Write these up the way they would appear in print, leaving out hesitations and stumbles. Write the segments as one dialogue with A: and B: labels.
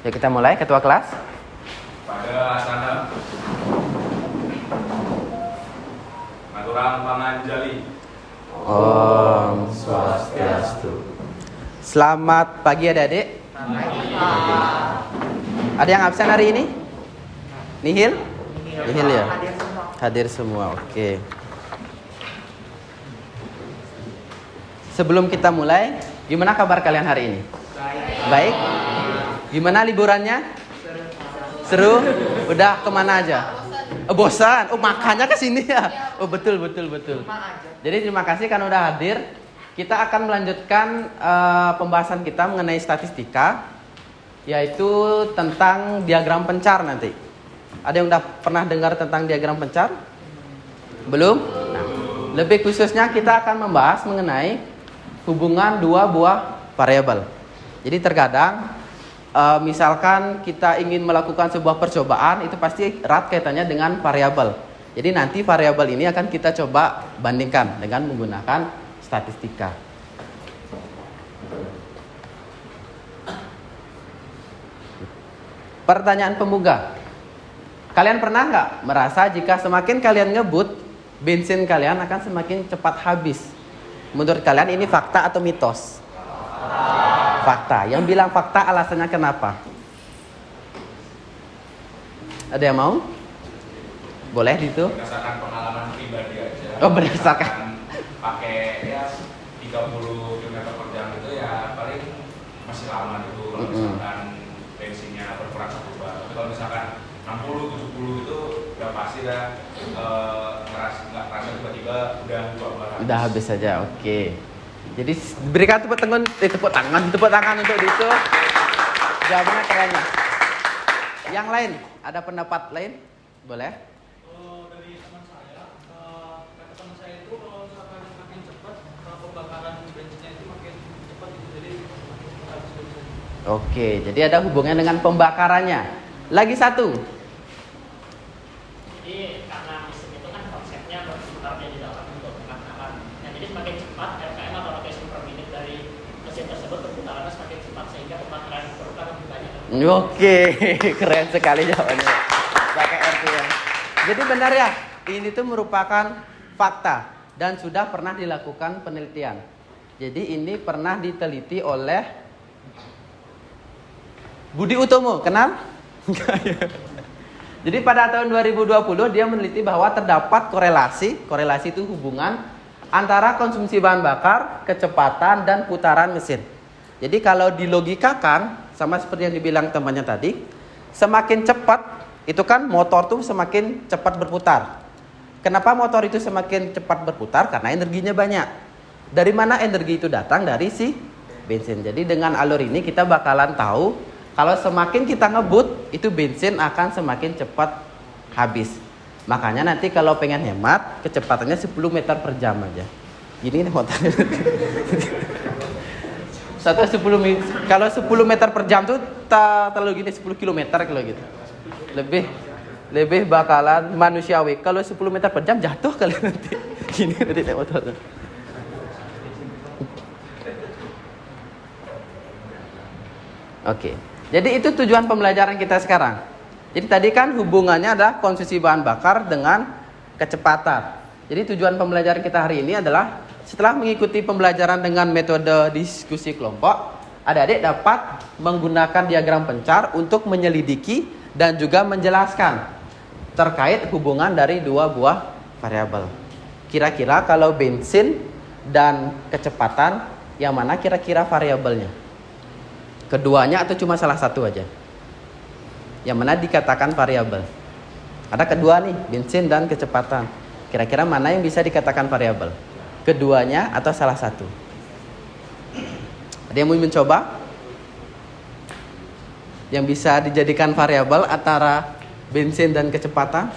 A: Yuk kita mulai, ketua kelas.
B: Pada asana Maturang Panganjali.
A: Om Swastiastu. Selamat pagi adik-adik. Ada yang absen hari ini? Nihil? Nihil ya? Hadir semua, oke. Sebelum kita mulai, gimana kabar kalian hari ini? Baik? Gimana liburannya? Seru? Udah kemana aja? Bosan? Oh makanya kesini ya? Oh betul. Jadi terima kasih karena udah hadir. Kita akan melanjutkan pembahasan kita mengenai statistika, yaitu tentang diagram pencar nanti. Ada yang udah pernah dengar tentang diagram pencar? Belum? Nah, lebih khususnya kita akan membahas mengenai hubungan dua buah variabel. Jadi terkadang misalkan kita ingin melakukan sebuah percobaan, itu pasti erat kaitannya dengan variabel. Jadi nanti variabel ini akan kita coba bandingkan dengan menggunakan statistika. Pertanyaan pembuka. Kalian pernah nggak merasa jika semakin kalian ngebut, bensin kalian akan semakin cepat habis? Menurut kalian ini fakta atau mitos? Fakta. Yang bilang fakta alasannya kenapa? Ada yang mau? Boleh itu?
B: Berdasarkan pengalaman pribadi aja.
A: Oh, berdasarkan.
B: Pakai ya 30 km per jam itu ya paling masih lama itu. Kalau misalkan bensinnya berkurang 1 bar. Tapi kalau misalkan 60, 70 itu udah pasti dah nggak terasa tiba-tiba udah 2 bar.
A: Udah habis saja, oke. Jadi berikan tepuk tangan untuk itu. Jawabannya keren. Yang lain, ada pendapat lain? Boleh?
C: Dari teman saya, kata teman saya itu kalau misalkan makin cepat pembakaran bensinnya itu makin cepat gitu, jadi habis bensin.
A: Oke, jadi ada hubungannya dengan pembakarannya. Lagi satu.
D: Jadi karena mesin itu kan konsepnya berputarnya di dalam untuk mengatakan. Nah, jadi semakin cepat RPM atau rotation per menit dari mesin tersebut berputarannya semakin cepat sehingga pembakaran berputar lebih banyak.
A: Oke, keren sekali jawabannya. Pakai RPM. Jadi benar ya, ini tuh merupakan fakta dan sudah pernah dilakukan penelitian. Jadi ini pernah diteliti oleh Budi Utomo, kenal? Jadi pada tahun 2020 dia meneliti bahwa terdapat korelasi itu hubungan antara konsumsi bahan bakar, kecepatan dan putaran mesin. Jadi kalau dilogikakan sama seperti yang dibilang temannya tadi, semakin cepat itu kan motor tuh semakin cepat berputar. Kenapa motor itu semakin cepat berputar? Karena energinya banyak. Dari mana energi itu datang? Dari si bensin. Jadi dengan alur ini kita bakalan tahu kalau semakin kita ngebut, itu bensin akan semakin cepat habis. Makanya nanti kalau pengen hemat, kecepatannya 10 meter per jam aja. Gini nih motornya. Kalau 10 meter per jam tuh terlalu gini 10 km kalau gitu. Lebih bakalan manusiawi. Kalau 10 meter per jam jatuh kali nanti. Gini nanti motornya. Oke. Jadi itu tujuan pembelajaran kita sekarang. Jadi tadi kan hubungannya adalah konsumsi bahan bakar dengan kecepatan. Jadi tujuan pembelajaran kita hari ini adalah setelah mengikuti pembelajaran dengan metode diskusi kelompok, adik-adik dapat menggunakan diagram pencar untuk menyelidiki dan juga menjelaskan terkait hubungan dari dua buah variabel. Kira-kira kalau bensin dan kecepatan, yang mana kira-kira variabelnya? Keduanya atau cuma salah satu aja? Yang mana dikatakan variabel? Ada kedua nih, bensin dan kecepatan. Kira-kira mana yang bisa dikatakan variabel? Keduanya atau salah satu? Ada yang mau mencoba? Yang bisa dijadikan variabel antara bensin dan kecepatan?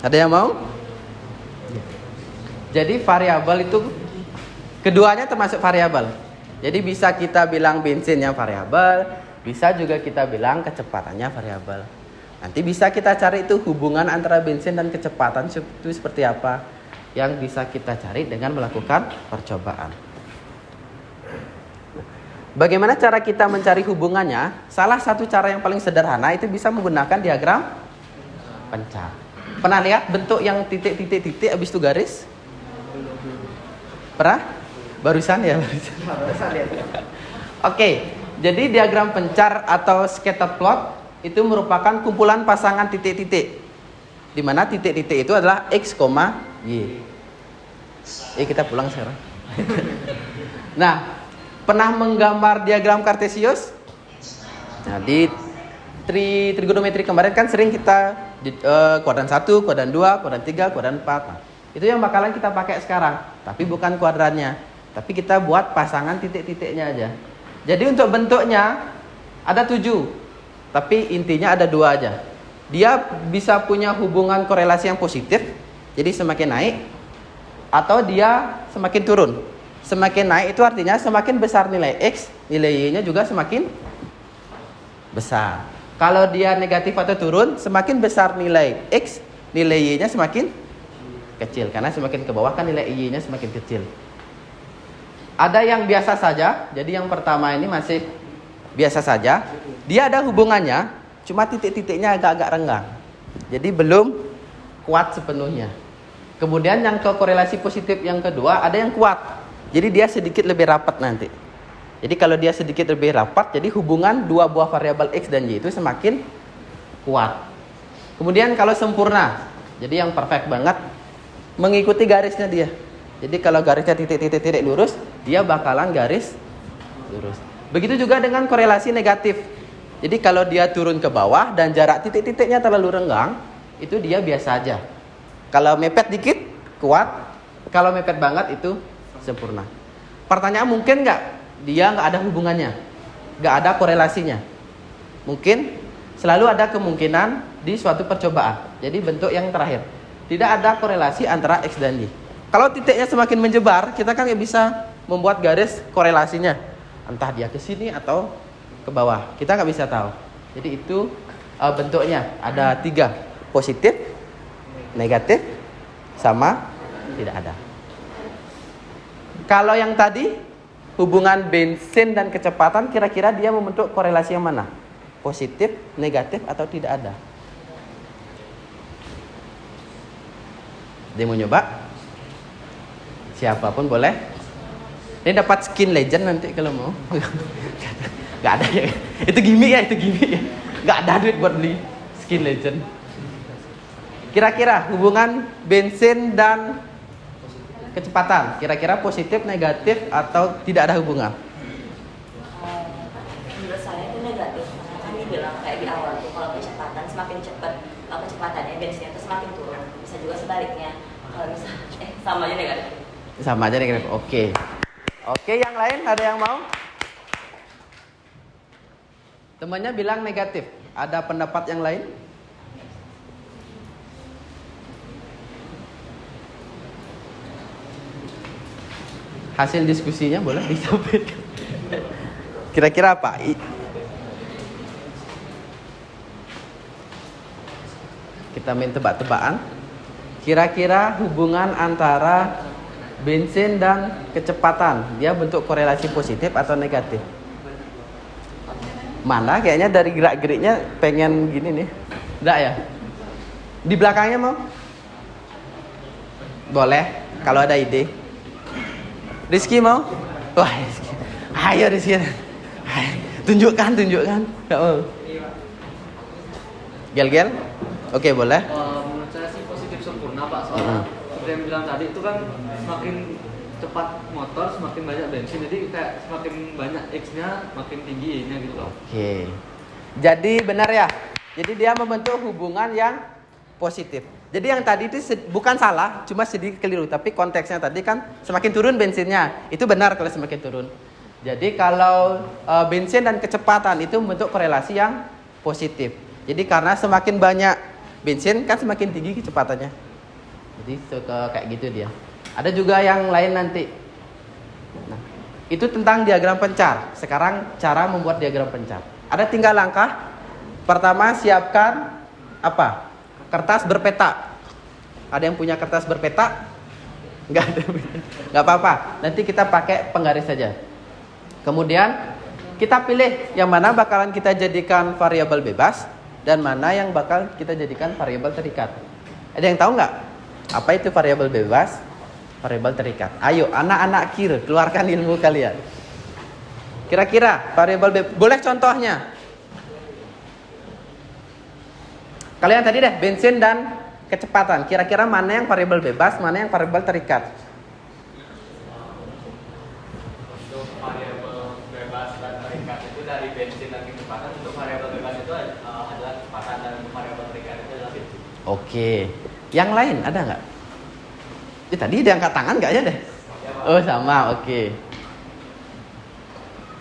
A: Ada yang mau? Jadi variabel itu keduanya termasuk variabel. Jadi bisa kita bilang bensinnya variabel, bisa juga kita bilang kecepatannya variabel. Nanti bisa kita cari itu hubungan antara bensin dan kecepatan itu seperti apa, yang bisa kita cari dengan melakukan percobaan. Bagaimana cara kita mencari hubungannya? Salah satu cara yang paling sederhana itu bisa menggunakan diagram pencar. Pernah lihat bentuk yang titik-titik-titik habis itu garis? Pernah? Barusan ya, barusan. Oke, jadi diagram pencar atau scatter plot itu merupakan kumpulan pasangan titik-titik. Di mana titik-titik itu adalah X, Y. Kita pulang sekarang. Nah, pernah menggambar diagram Kartesius? Nah, di trigonometri kemarin kan sering kita kuadran 1, kuadran 2, kuadran 3, kuadran 4. Nah, itu yang bakalan kita pakai sekarang, tapi bukan kuadrannya. Tapi kita buat pasangan titik-titiknya aja. Jadi untuk bentuknya ada 7, tapi intinya ada 2 aja. Dia bisa punya hubungan korelasi yang positif, jadi semakin naik, atau dia semakin turun. Semakin naik itu artinya semakin besar nilai X, nilai Y-nya juga semakin besar. Kalau dia negatif atau turun, semakin besar nilai X, nilai Y-nya semakin kecil. Karena semakin ke bawah kan nilai Y-nya semakin kecil. Ada yang biasa saja, jadi yang pertama ini masih biasa saja. Dia ada hubungannya, cuma titik-titiknya agak-agak renggang. Jadi belum kuat sepenuhnya. Kemudian yang ke korelasi positif yang kedua, ada yang kuat. Jadi dia sedikit lebih rapat nanti. Jadi kalau dia sedikit lebih rapat, jadi hubungan dua buah variabel X dan Y itu semakin kuat. Kemudian kalau sempurna, jadi yang perfect banget, mengikuti garisnya dia. Jadi kalau garisnya titik-titik lurus, dia bakalan garis lurus. Begitu juga dengan korelasi negatif. Jadi kalau dia turun ke bawah dan jarak titik-titiknya terlalu renggang, itu dia biasa aja. Kalau mepet dikit, kuat. Kalau mepet banget, itu sempurna. Pertanyaan, mungkin nggak dia nggak ada hubungannya, nggak ada korelasinya? Mungkin, selalu ada kemungkinan di suatu percobaan. Jadi bentuk yang terakhir, tidak ada korelasi antara X dan Y. Kalau titiknya semakin menyebar, kita kan nggak bisa membuat garis korelasinya, entah dia ke sini atau ke bawah. Kita nggak bisa tahu. Jadi itu bentuknya ada 3, positif, negatif, sama tidak ada. Kalau yang tadi hubungan bensin dan kecepatan, kira-kira dia membentuk korelasi yang mana? Positif, negatif, atau tidak ada? Dia mau nyoba? Siapapun boleh. Ini dapat skin legend nanti kalau mau. Gak ada ya. Itu gimmick ya, Gak ada duit buat beli skin legend. Kira-kira hubungan bensin dan kecepatan, kira-kira positif, negatif, atau tidak ada hubungan?
E: Menurut saya itu negatif. Karena kan dibilang kayak di awal tuh, kalau kecepatan semakin cepat, kecepatannya bensinnya itu semakin turun. Bisa juga sebaliknya. Kalau misalnya sama aja negatif.
A: Sama aja negatif. Oke, yang lain ada yang mau? Temannya bilang negatif. Ada pendapat yang lain? Hasil diskusinya boleh disampaikan. Kira-kira apa? Kita main tebak-tebakan. Kira-kira hubungan antara bensin dan kecepatan, dia bentuk korelasi positif atau negatif? Mana? Kayaknya dari gerak-geriknya pengen gini nih. Enggak ya? Di belakangnya mau? Boleh, kalau ada ide. Rizky mau? Wah, Rizky. Ayo Rizky. Tunjukkan. Gak mau. Gel. Oke, boleh.
F: Menurut saya sih positif sempurna Pak. Soalnya seperti yang bilang tadi itu kan semakin cepat motor semakin banyak bensin. Jadi kayak semakin banyak X-nya makin tinggi Y-nya gitu loh.
A: Oke. Jadi benar ya. Jadi dia membentuk hubungan yang positif. Jadi yang tadi itu bukan salah, cuma sedikit keliru. Tapi konteksnya tadi kan semakin turun bensinnya. Itu benar kalau semakin turun. Jadi kalau bensin dan kecepatan itu membentuk korelasi yang positif. Jadi karena semakin banyak bensin kan semakin tinggi kecepatannya. Jadi kayak gitu dia. Ada juga yang lain nanti. Nah, itu tentang diagram pencar. Sekarang cara membuat diagram pencar. Ada 3 langkah. Pertama, siapkan apa? Kertas berpeta. Ada yang punya kertas berpeta? Enggak ada. Enggak apa-apa. Nanti kita pakai penggaris saja. Kemudian kita pilih yang mana bakalan kita jadikan variabel bebas dan mana yang bakal kita jadikan variabel terikat. Ada yang tahu nggak? Apa itu variabel bebas? Variabel terikat. Ayo, anak-anak kir, keluarkan ilmu kalian. Kira-kira variabel bebas, boleh contohnya? Kalian tadi deh, bensin dan kecepatan. Kira-kira mana yang variabel bebas, mana yang variabel terikat?
F: Untuk variabel bebas dan terikat itu dari bensin dan kecepatan. Untuk variabel bebas itu adalah kecepatan dan untuk variabel terikat itu adalah bensin.
A: Oke. Yang lain ada nggak? Tadi diangkat tangan nggak ya deh? Oh sama, oke.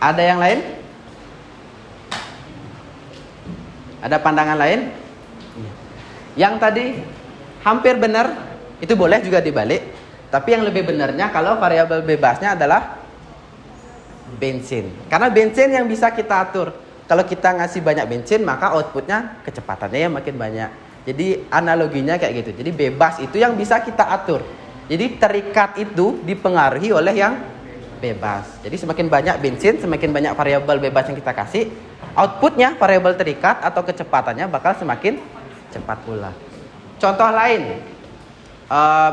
A: Ada yang lain? Ada pandangan lain? Yang tadi hampir benar, itu boleh juga dibalik. Tapi yang lebih benarnya kalau variabel bebasnya adalah bensin. Karena bensin yang bisa kita atur. Kalau kita ngasih banyak bensin, maka outputnya kecepatannya yang makin banyak. Jadi analoginya kayak gitu. Jadi bebas itu yang bisa kita atur. Jadi terikat itu dipengaruhi oleh yang bebas. Jadi semakin banyak bensin, semakin banyak variabel bebas yang kita kasih, outputnya variabel terikat atau kecepatannya bakal semakin cepat pula. Contoh lain,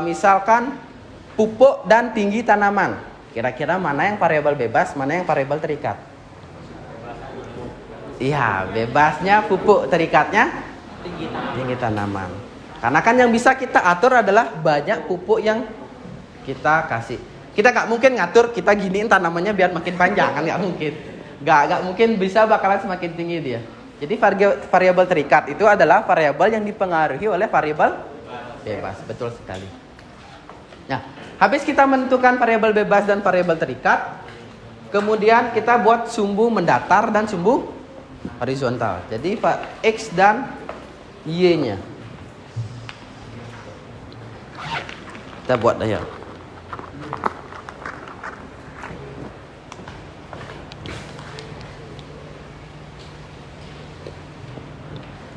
A: misalkan pupuk dan tinggi tanaman. Kira-kira mana yang variabel bebas, mana yang variabel terikat? Iya, bebasnya pupuk, terikatnya tinggi tanaman. Karena kan yang bisa kita atur adalah banyak pupuk yang kita kasih. Kita nggak mungkin ngatur kita giniin tanamannya biar makin panjang, kan nggak mungkin. Nggak mungkin bisa bakalan semakin tinggi dia. Jadi variabel terikat itu adalah variabel yang dipengaruhi oleh variabel bebas. Betul sekali. Nah, habis kita menentukan variabel bebas dan variabel terikat, kemudian kita buat sumbu mendatar dan sumbu horizontal. Jadi X dan Y-nya. Kita buat aja.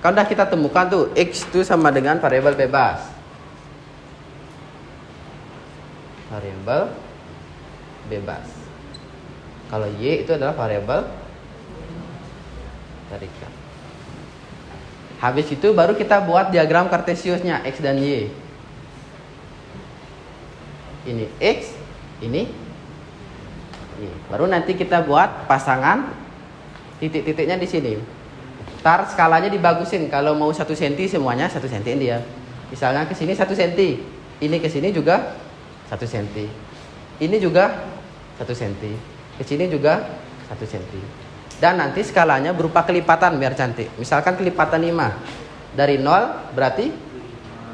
A: Kalau udah kita temukan tuh X itu sama dengan variabel bebas. Variabel bebas. Kalau Y itu adalah variabel terikat. Habis itu baru kita buat diagram kartesiusnya X dan Y. Ini X, ini Y. Baru nanti kita buat pasangan titik-titiknya di sini. Ntar skalanya dibagusin. Kalau mau 1 cm semuanya 1 cm dia. Misalnya ke sini 1 cm. Ini ke sini juga 1 cm. Ini juga 1 cm. Ke sini juga 1 cm. Dan nanti skalanya berupa kelipatan biar cantik. Misalkan kelipatan 5. Dari 0 berarti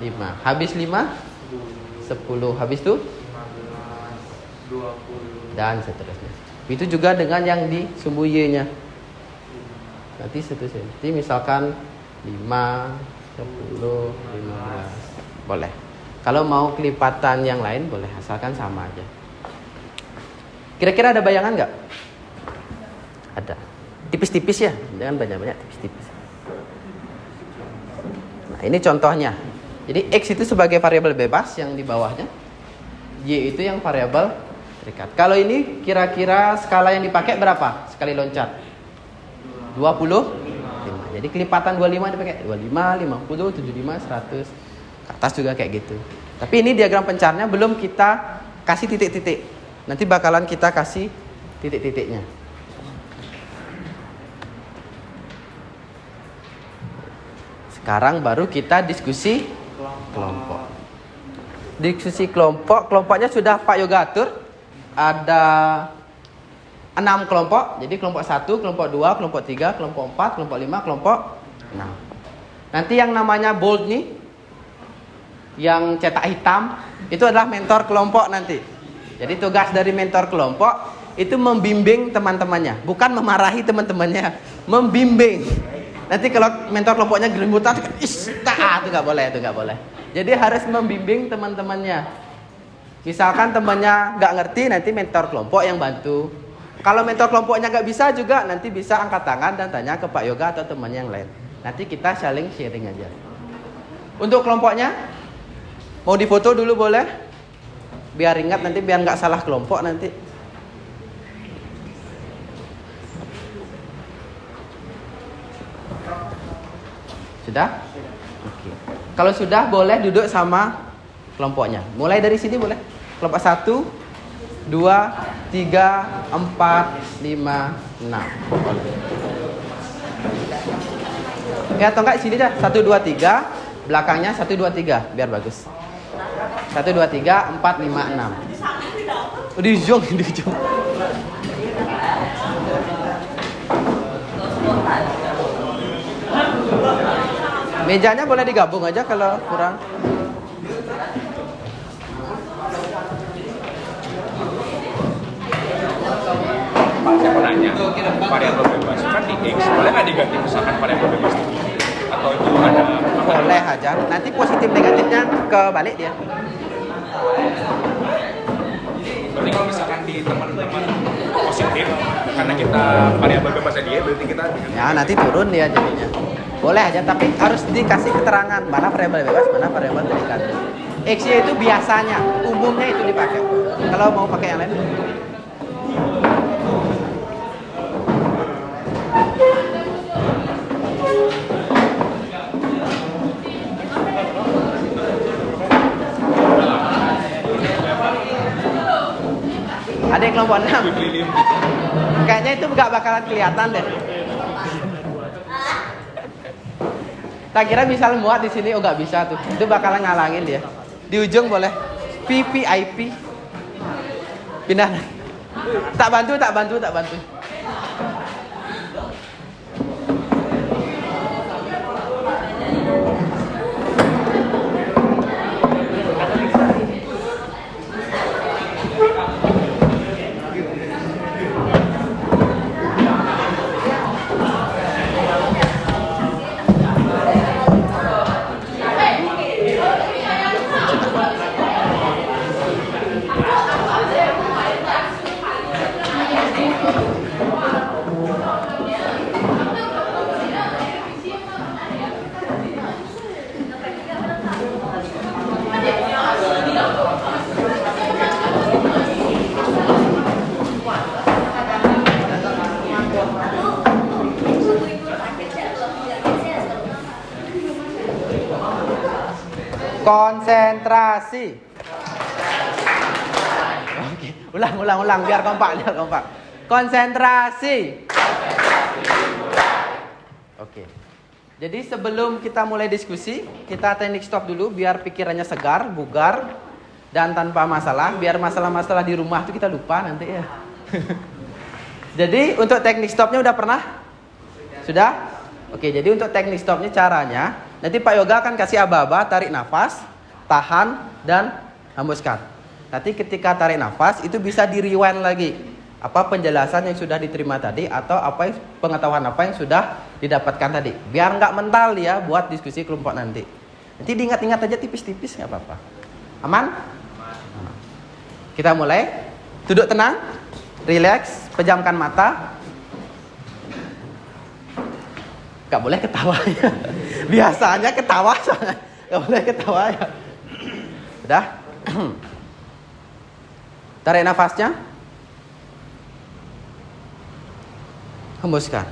A: 5. Habis 5 10. Habis itu
F: 20.
A: dan seterusnya. Itu juga dengan yang di sumbu Y-nya. Nanti 1 cm misalkan 5, 10, 15. Boleh. Kalau mau kelipatan yang lain boleh, asalkan sama aja. Kira-kira ada bayangan nggak? Ada. Tipis-tipis ya, jangan banyak-banyak, tipis-tipis. Nah, ini contohnya. Jadi X itu sebagai variabel bebas yang di bawahnya. Y itu yang variabel terikat. Kalau ini kira-kira skala yang dipakai berapa sekali loncat? 25. Jadi kelipatan 25 dipakai 25, 50, 75, 100. Ke atas juga kayak gitu. Tapi ini diagram pencarnya belum kita kasih titik-titik. Nanti bakalan kita kasih titik-titiknya. Sekarang baru kita diskusi kelompok. Diskusi kelompok, kelompoknya sudah Pak Yoga atur. Ada 6 kelompok. Jadi kelompok 1, kelompok 2, kelompok 3, kelompok 4, kelompok 5, kelompok 6. Nanti yang namanya bold nih, yang cetak hitam, itu adalah mentor kelompok nanti. Jadi tugas dari mentor kelompok itu membimbing teman-temannya, bukan memarahi teman-temannya, membimbing. Nanti kalau mentor kelompoknya gelimbutan, itu nggak boleh. Jadi harus membimbing teman-temannya. Misalkan temannya nggak ngerti, nanti mentor kelompok yang bantu. Kalau mentor kelompoknya nggak bisa juga, nanti bisa angkat tangan dan tanya ke Pak Yoga atau temannya yang lain. Nanti kita saling sharing aja. Untuk kelompoknya, mau difoto dulu boleh? Biar ingat nanti, biar nggak salah kelompok nanti. Sudah? Oke. Kalau sudah boleh duduk sama kelompoknya. Mulai dari sini boleh. Kelompok 1, 2, 3, 4, 5, 6. Boleh. Ya atau enggak sini dah. 1, 2, 3. Belakangnya 1, 2, 3 biar bagus. 1, 2, 3, 4, 5, 6. Di ujung. Mejanya boleh digabung aja kalau kurang.
B: Pak, saya mau nanya, variabel bebas kan di X, boleh nggak diganti misalkan variabel bebas di Y? Atau itu ada
A: Boleh aja. Nanti positif negatifnya kebalik dia.
B: berarti kalau misalkan di teman-teman positif, karena kita variabel bebasnya dia, berarti kita
A: Ya nanti turun dia jadinya. Boleh aja, tapi harus dikasih keterangan mana variabel bebas, mana variabel negatif. X-nya itu biasanya, umumnya itu dipakai. Kalau mau pakai yang lain. Ada yang kelompok 6. Kayaknya itu nggak bakalan kelihatan deh. Tak kira misal muat di sini, oh nggak bisa tuh. Itu bakalan ngalangin dia. Di ujung boleh. VVIP. Pindah. Tak bantu. Konsentrasi. Oke, ulang biar kompak. Konsentrasi. Oke. Jadi sebelum kita mulai diskusi, kita teknik stop dulu biar pikirannya segar, bugar dan tanpa masalah, biar masalah-masalah di rumah itu kita lupa nanti ya. Jadi untuk teknik stopnya udah pernah? Sudah? Oke, jadi untuk teknik stopnya caranya, nanti Pak Yoga akan kasih aba-aba, tarik nafas, tahan, dan hembuskan. Nanti ketika tarik nafas, itu bisa di-rewind lagi. Apa penjelasan yang sudah diterima tadi, atau pengetahuan apa yang sudah didapatkan tadi. Biar nggak mental ya, buat diskusi kelompok nanti. Nanti diingat-ingat aja tipis-tipis, nggak apa-apa. Aman? Aman. Kita mulai. Duduk tenang, relax, pejamkan mata. Gak boleh ketawa ya. Biasanya ketawa soalnya. Gak boleh ketawa ya. Udah. Tarik nafasnya. Hembuskan.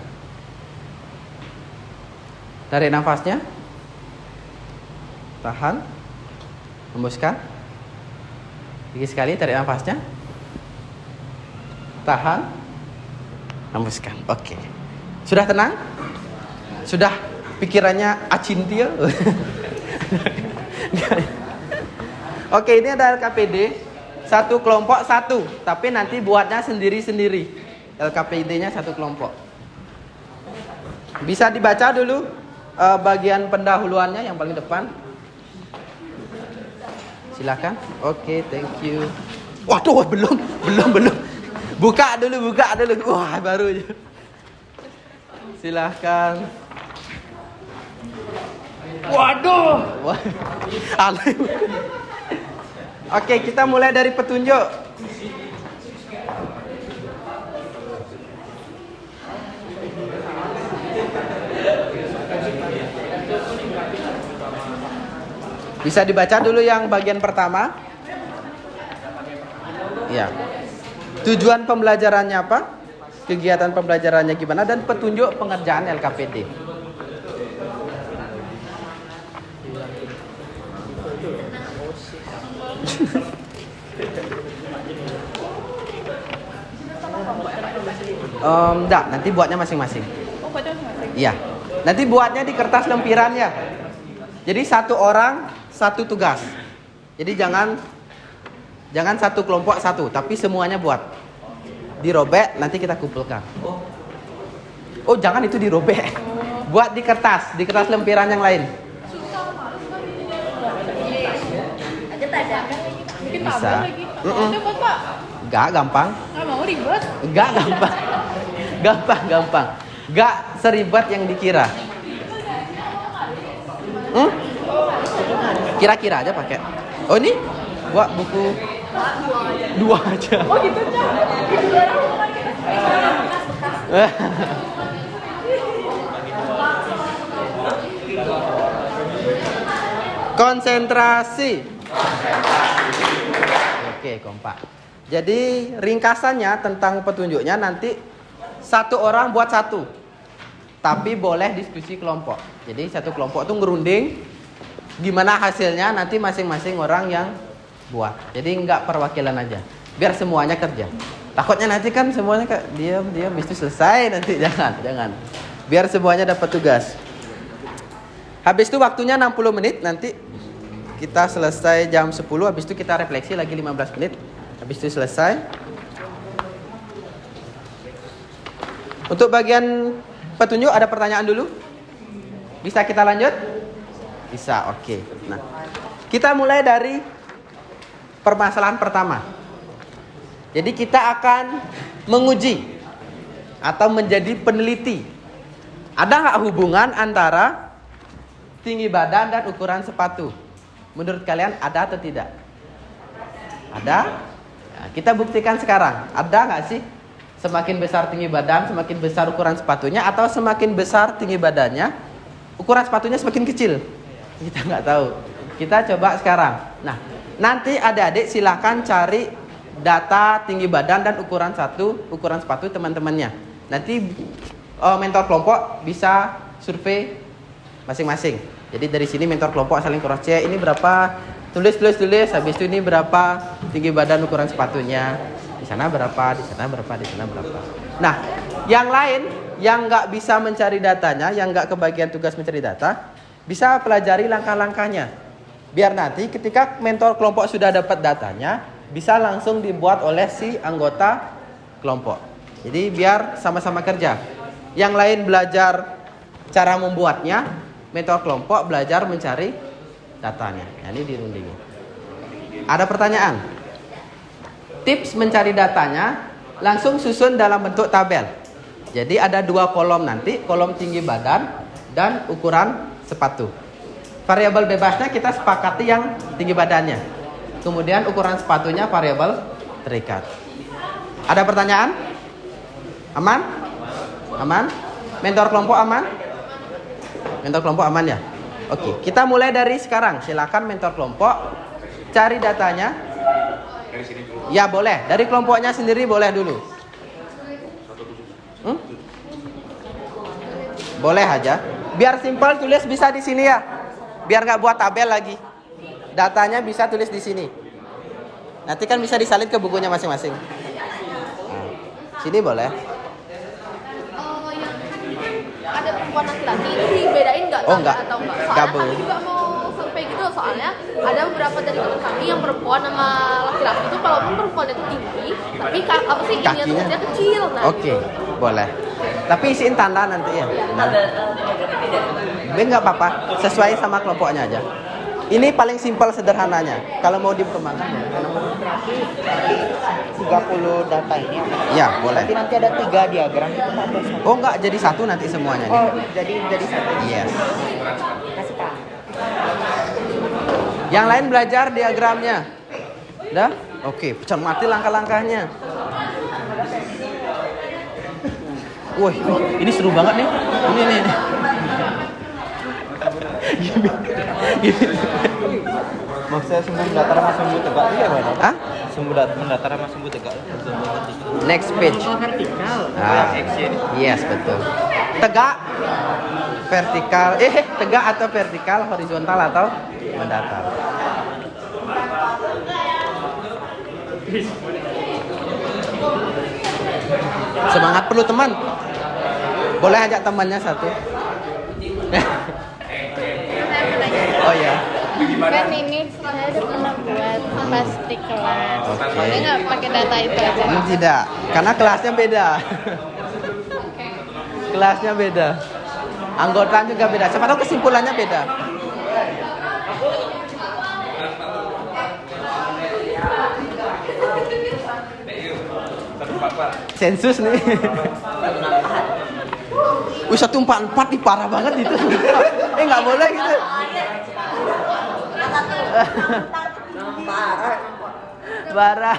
A: Tarik nafasnya. Tahan. Hembuskan. Lagi sekali tarik nafasnya. Tahan. Hembuskan. Oke. Sudah tenang? Sudah pikirannya acintil. Oke, ini ada LKPD. Satu kelompok satu, tapi nanti buatnya sendiri-sendiri. LKPD-nya satu kelompok. Bisa dibaca dulu bagian pendahuluannya yang paling depan. Silakan. Oke, thank you. Waduh, belum. Buka dulu. Wah, baru aja. Silahkan. Waduh. Aneh. Oke, kita mulai dari petunjuk. Bisa dibaca dulu yang bagian pertama. Ya. Tujuan pembelajarannya apa? Kegiatan pembelajarannya gimana, dan petunjuk pengerjaan LKPD. Enggak, nanti buatnya masing-masing.
G: Oh, buatnya masing-masing.
A: Iya. Nanti buatnya di kertas lempiran ya. Jadi satu orang satu tugas. Jadi jangan satu kelompok satu, tapi semuanya buat. Dirobek, nanti kita kumpulkan. Oh, jangan itu dirobek. Buat di kertas lempiran yang lain.
E: Aja tak ada.
G: Bikin
A: Bisa.
G: tabel lagi. Itu buat Pak.
A: Enggak gampang.
G: Nggak mau ribet.
A: Enggak gampang. Gampang. Enggak seribet yang dikira. Kira-kira aja pakai. Oh ini buat buku 2 aja.
G: Oh gitu, Cak.
A: Konsentrasi. Oke, kompak. Jadi ringkasannya tentang petunjuknya nanti satu orang buat satu. Tapi boleh diskusi kelompok. Jadi satu kelompok tuh ngerunding gimana hasilnya, nanti masing-masing orang yang buat. Jadi enggak perwakilan aja. Biar semuanya kerja. Takutnya nanti kan semuanya diam itu selesai nanti. Jangan. Biar semuanya dapat tugas. Habis itu waktunya 60 menit, nanti kita selesai jam 10, habis itu kita refleksi lagi 15 menit. Habis itu selesai. Untuk bagian petunjuk ada pertanyaan dulu? Bisa kita lanjut? Bisa, oke. Nah, kita mulai dari permasalahan pertama. Jadi kita akan menguji atau menjadi peneliti. Ada nggak hubungan antara tinggi badan dan ukuran sepatu? Menurut kalian ada atau tidak? Ada? Nah, kita buktikan sekarang. Ada nggak sih? Semakin besar tinggi badan, semakin besar ukuran sepatunya, atau semakin besar tinggi badannya, ukuran sepatunya semakin kecil? Kita nggak tahu. Kita coba sekarang. Nah, nanti adik-adik silakan cari data tinggi badan dan ukuran sepatu teman-temannya. Nanti mentor kelompok bisa survei masing-masing. Jadi dari sini mentor kelompok saling cross check, ini berapa, tulis. Habis itu ini berapa tinggi badan ukuran sepatunya. Di sana berapa, di sana berapa, di sana berapa. Nah, yang lain yang nggak bisa mencari datanya, yang nggak kebagian tugas mencari data, bisa pelajari langkah-langkahnya. Biar nanti ketika mentor kelompok sudah dapat datanya, bisa langsung dibuat oleh si anggota kelompok. Jadi biar sama-sama kerja. Yang lain belajar cara membuatnya, mentor kelompok belajar mencari datanya. Nah, ini dirundingi. Ada pertanyaan? Tips mencari datanya langsung susun dalam bentuk tabel. Jadi ada 2 kolom nanti, kolom tinggi badan dan ukuran sepatu. Variabel bebasnya kita sepakati yang tinggi badannya. Kemudian ukuran sepatunya variabel terikat. Ada pertanyaan? Aman? Aman? Mentor kelompok aman? Mentor kelompok aman ya? Oke, kita mulai dari sekarang. Silakan mentor kelompok cari datanya.
B: Dari sini dulu.
A: Ya boleh, dari kelompoknya sendiri boleh dulu. Boleh aja. Biar simpel tulis bisa di sini ya. Biar nggak buat tabel lagi. Datanya bisa tulis di sini. Nanti kan bisa disalin ke bukunya masing-masing. Nah, sini boleh.
H: Yang ada perempuan laki-laki itu dibedain nggak?
A: Oh, nggak.
H: Atau nggak?
A: Nggak
H: Soalnya
A: boleh.
H: kami juga mau survei gitu, soalnya ada beberapa dari teman kami yang perempuan sama laki-laki itu walaupun perempuannya itu tinggi, tapi apa sih ininya
A: Kakinya?
H: tuh kecil. Nah,
A: Oke, boleh. Tapi isiin tanda nanti ya. Nah. Nggak apa-apa, sesuai sama kelompoknya aja. Ini paling simpel sederhananya. Kalau mau dikembangkan,
I: 30 data ini.
A: ya boleh.
I: Nanti ada 3 diagram itu atau satu?
A: Oh enggak, jadi satu nanti semuanya.
I: Oh, jadi satu.
A: Yes.
I: Kasih Pak.
A: Yang lain belajar diagramnya. Udah? Oke, cermati langkah-langkahnya. Wih, ini seru banget nih. Ini.
I: Maksudnya sumbu mendatar sama sumbu tegak itu gimana?
A: Hah?
I: Sumbu mendatar sama sumbu tegak.
A: Next page.
I: Vertikal.
A: Ah, yes, betul. Tegak, vertikal. Tegak atau vertikal, horizontal atau mendatar. Semangat, perlu teman. Boleh ajak temannya satu. Oh ya.
G: Kan ini saya udah pernah buat pas di kelas.
A: Oke.
G: Saya nggak pakai data itu aja.
A: Tidak, karena kelasnya beda. Kelasnya beda. Anggota juga beda. Siapa tahu kesimpulannya beda. Sensus nih. Wih 144 nih parah banget itu. Nggak boleh gitu. Parah.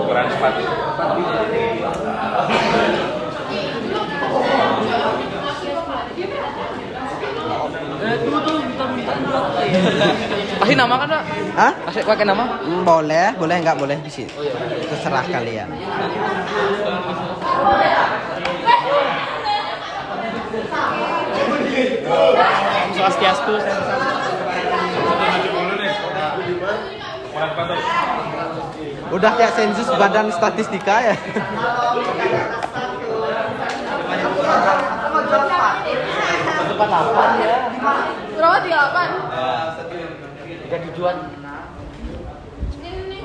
B: Ukuran sepatu.
F: Kasih nama kan, Pak?
A: Hah?
F: Kasih pakai nama?
A: Boleh, boleh nggak boleh di sini. Terserah kalian.
C: Swastiastu.
A: Udah kayak sensus badan statistika ya.
H: Berapa 38?
F: Tiga tujuan.
H: Ini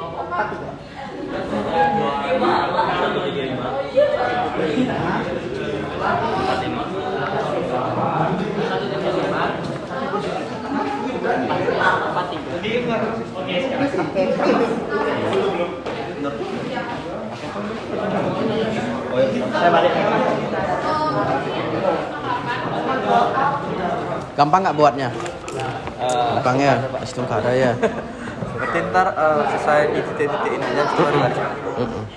A: Gampang nggak buatnya? Gampang ya, hitung kada ya.
I: Berarti ntar selesai di titik-titik ini aja baru garis.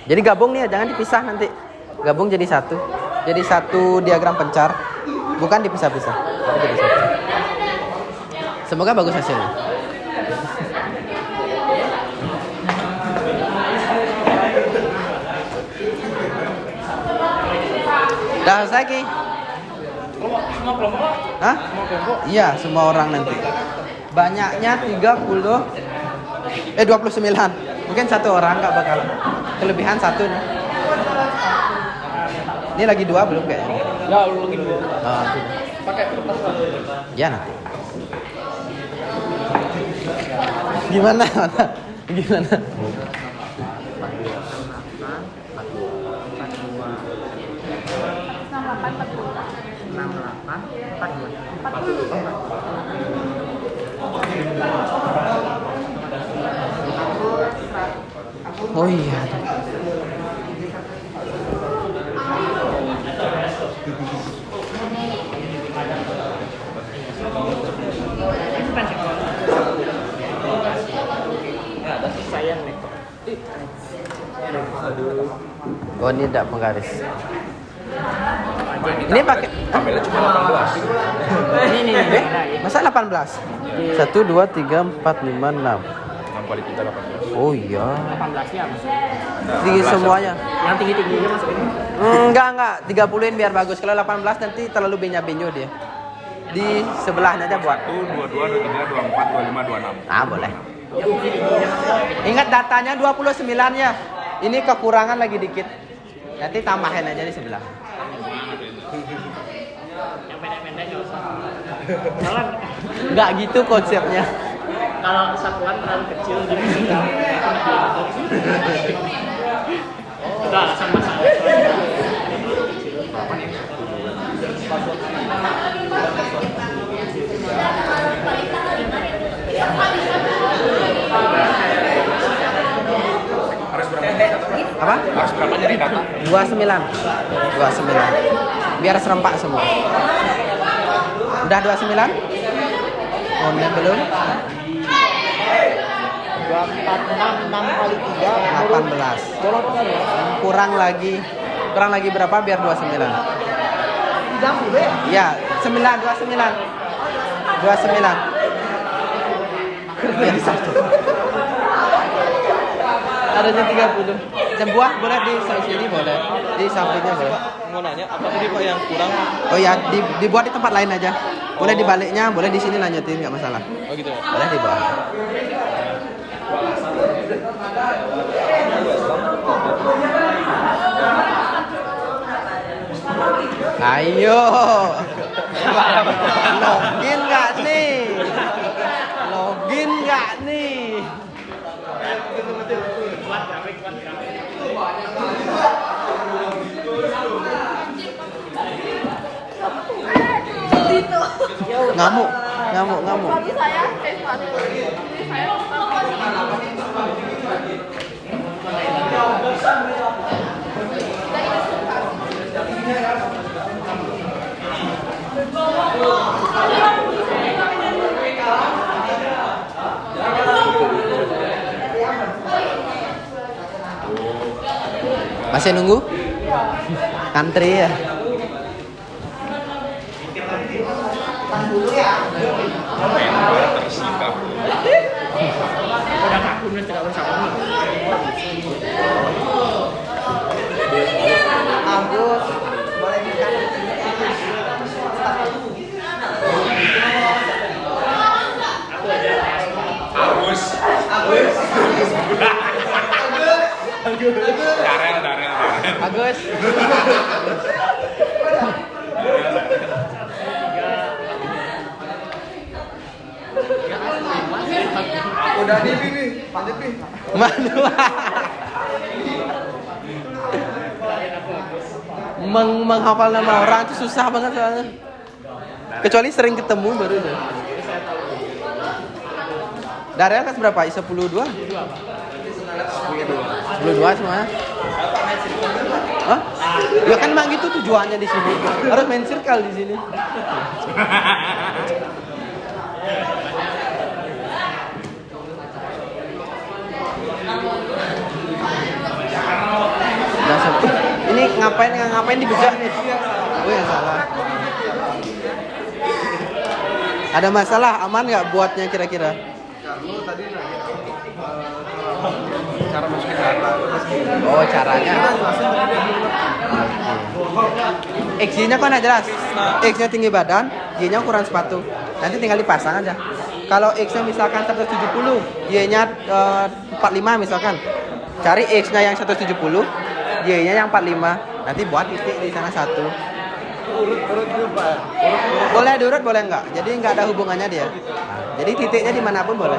A: Jadi gabung nih, jangan dipisah nanti. Gabung jadi satu. Jadi satu diagram pencar, bukan dipisah-pisah. Tapi jadi satu. Semoga bagus hasilnya. Dah selesai Ki?
C: Semua kelompok Pak?
A: Hah?
C: Semua kelompok?
A: Iya, semua orang nanti. Banyaknya 29. Mungkin satu orang nggak bakal. Kelebihan satu nih. Ini lagi 2 belum kayaknya?
C: Ya, lu lagi dulu.
A: Oh,
C: Pakai kertas Pak.
A: ya nanti. Gimana? Gimana? Oh iya. Oh ini tidak penggaris. Ini pakai
B: Tabelnya cuma 18.
A: ini masa 18? 1 2 3 4 5 6.
B: 6 kali 3 18.
A: Oh iya.
D: 18-nya
A: Tinggi semuanya.
D: yang tinggi-tingginya masukin.
A: Enggak, 30-in biar bagus. Kalau 18 nanti terlalu benya-benyo dia. Di sebelahnya aja buat.
B: 1 22 23 24 25 26.
A: Ah, boleh. Ingat datanya 29 ya. Ini kekurangan lagi dikit. Nanti tambahin aja di sebelah.
D: Yang pendek-pendek nggak usah. Kalau
A: Enggak gitu konsepnya.
D: kalau satuan terlalu kecil jadi sudah. Udah alasan masalah.
A: Apa?
B: Harus berapa nyari data?
A: 29. Biar serempak semua. Udah 29? Oh, belum?
D: 24, 6 kali 3
A: 18. Kurang lagi berapa biar 29? Iya, 29. 29. Adanya 30. Dan buah boleh di sini boleh. Di sampingnya boleh.
I: Mau nanya, apa tadi Pak yang kurang?
A: Oh ya, dibuat di tempat lain aja. Boleh di baliknya, boleh di sini lanjutin, nggak masalah.
I: Oh gitu.
A: Boleh di bawah. Ayo. Login nggak nih? Login nggak nih? Ngamuk.
H: Sepatu saya, sepatu. Ini saya
A: Masih nunggu? Antri ya? Agus, boleh Agus.
I: Udah nih, lanjut nih.
A: Manu. Menghafal nama orang itu susah banget soalnya. Kecuali sering ketemu baru deh. Daryl kelas berapa? ISO 10 2? 10 2 semuanya. Hah? Ya kan emang gitu tujuannya di sini. Harus main circle di sini. Ini ngapain dibejak nih? Oh yang salah. Ada masalah aman nggak buatnya kira-kira?
I: Kamu tadi nanya cara masukin data.
A: Oh caranya. X-nya kan nggak jelas. X-nya tinggi badan, Y-nya ukuran sepatu. Nanti tinggal dipasang aja. Kalau X-nya misalkan 170, Y-nya 45 misalkan. Cari X-nya yang 170, Y-nya yang 45. Nanti buat titik di sana satu.
I: Urut dulu Pak.
A: Boleh diurut boleh enggak. Jadi enggak ada hubungannya dia. Jadi titiknya dimanapun boleh.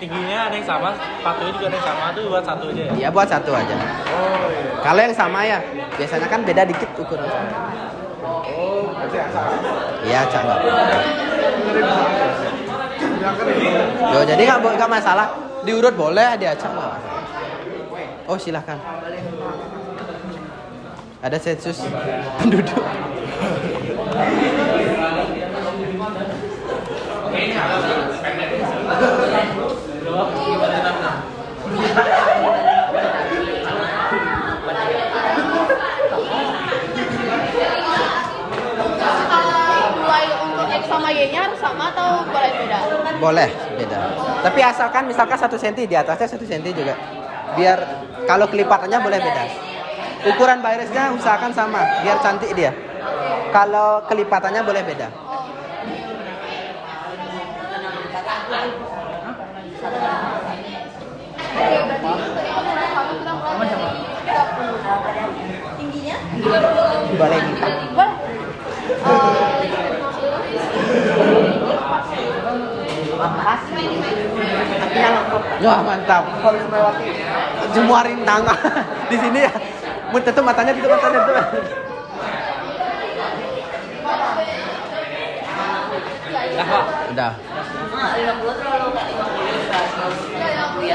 C: tingginya ada yang sama, sepatunya juga ada yang sama, tuh buat satu aja ya?
A: Iya buat satu aja.
I: Oh iya.
A: Kalau yang sama ya, biasanya kan beda dikit ukuran.
I: Oh, berarti asal.
A: Iya cak.
I: Yang kering.
A: Yo jadi nggak masalah. Diurut boleh, diacak nggak masalah. Oh silahkan. Ada sensus penduduk.
H: mulai untuk X sama Y-nya harus sama atau boleh beda?
A: Boleh beda. Tapi asalkan misalkan 1 cm di atasnya 1 cm juga. Biar kalau kelipatannya boleh beda. Ukuran barisnya usahakan sama, biar cantik dia. Kalau kelipatannya boleh beda.
E: Tingginya?
A: Boleh minta.
H: Boleh.
A: Wah mantap. Semua rintang di sini ya. Mun tutup matanya tuh. Udah.
E: 50 terlalu nggak 50 ya.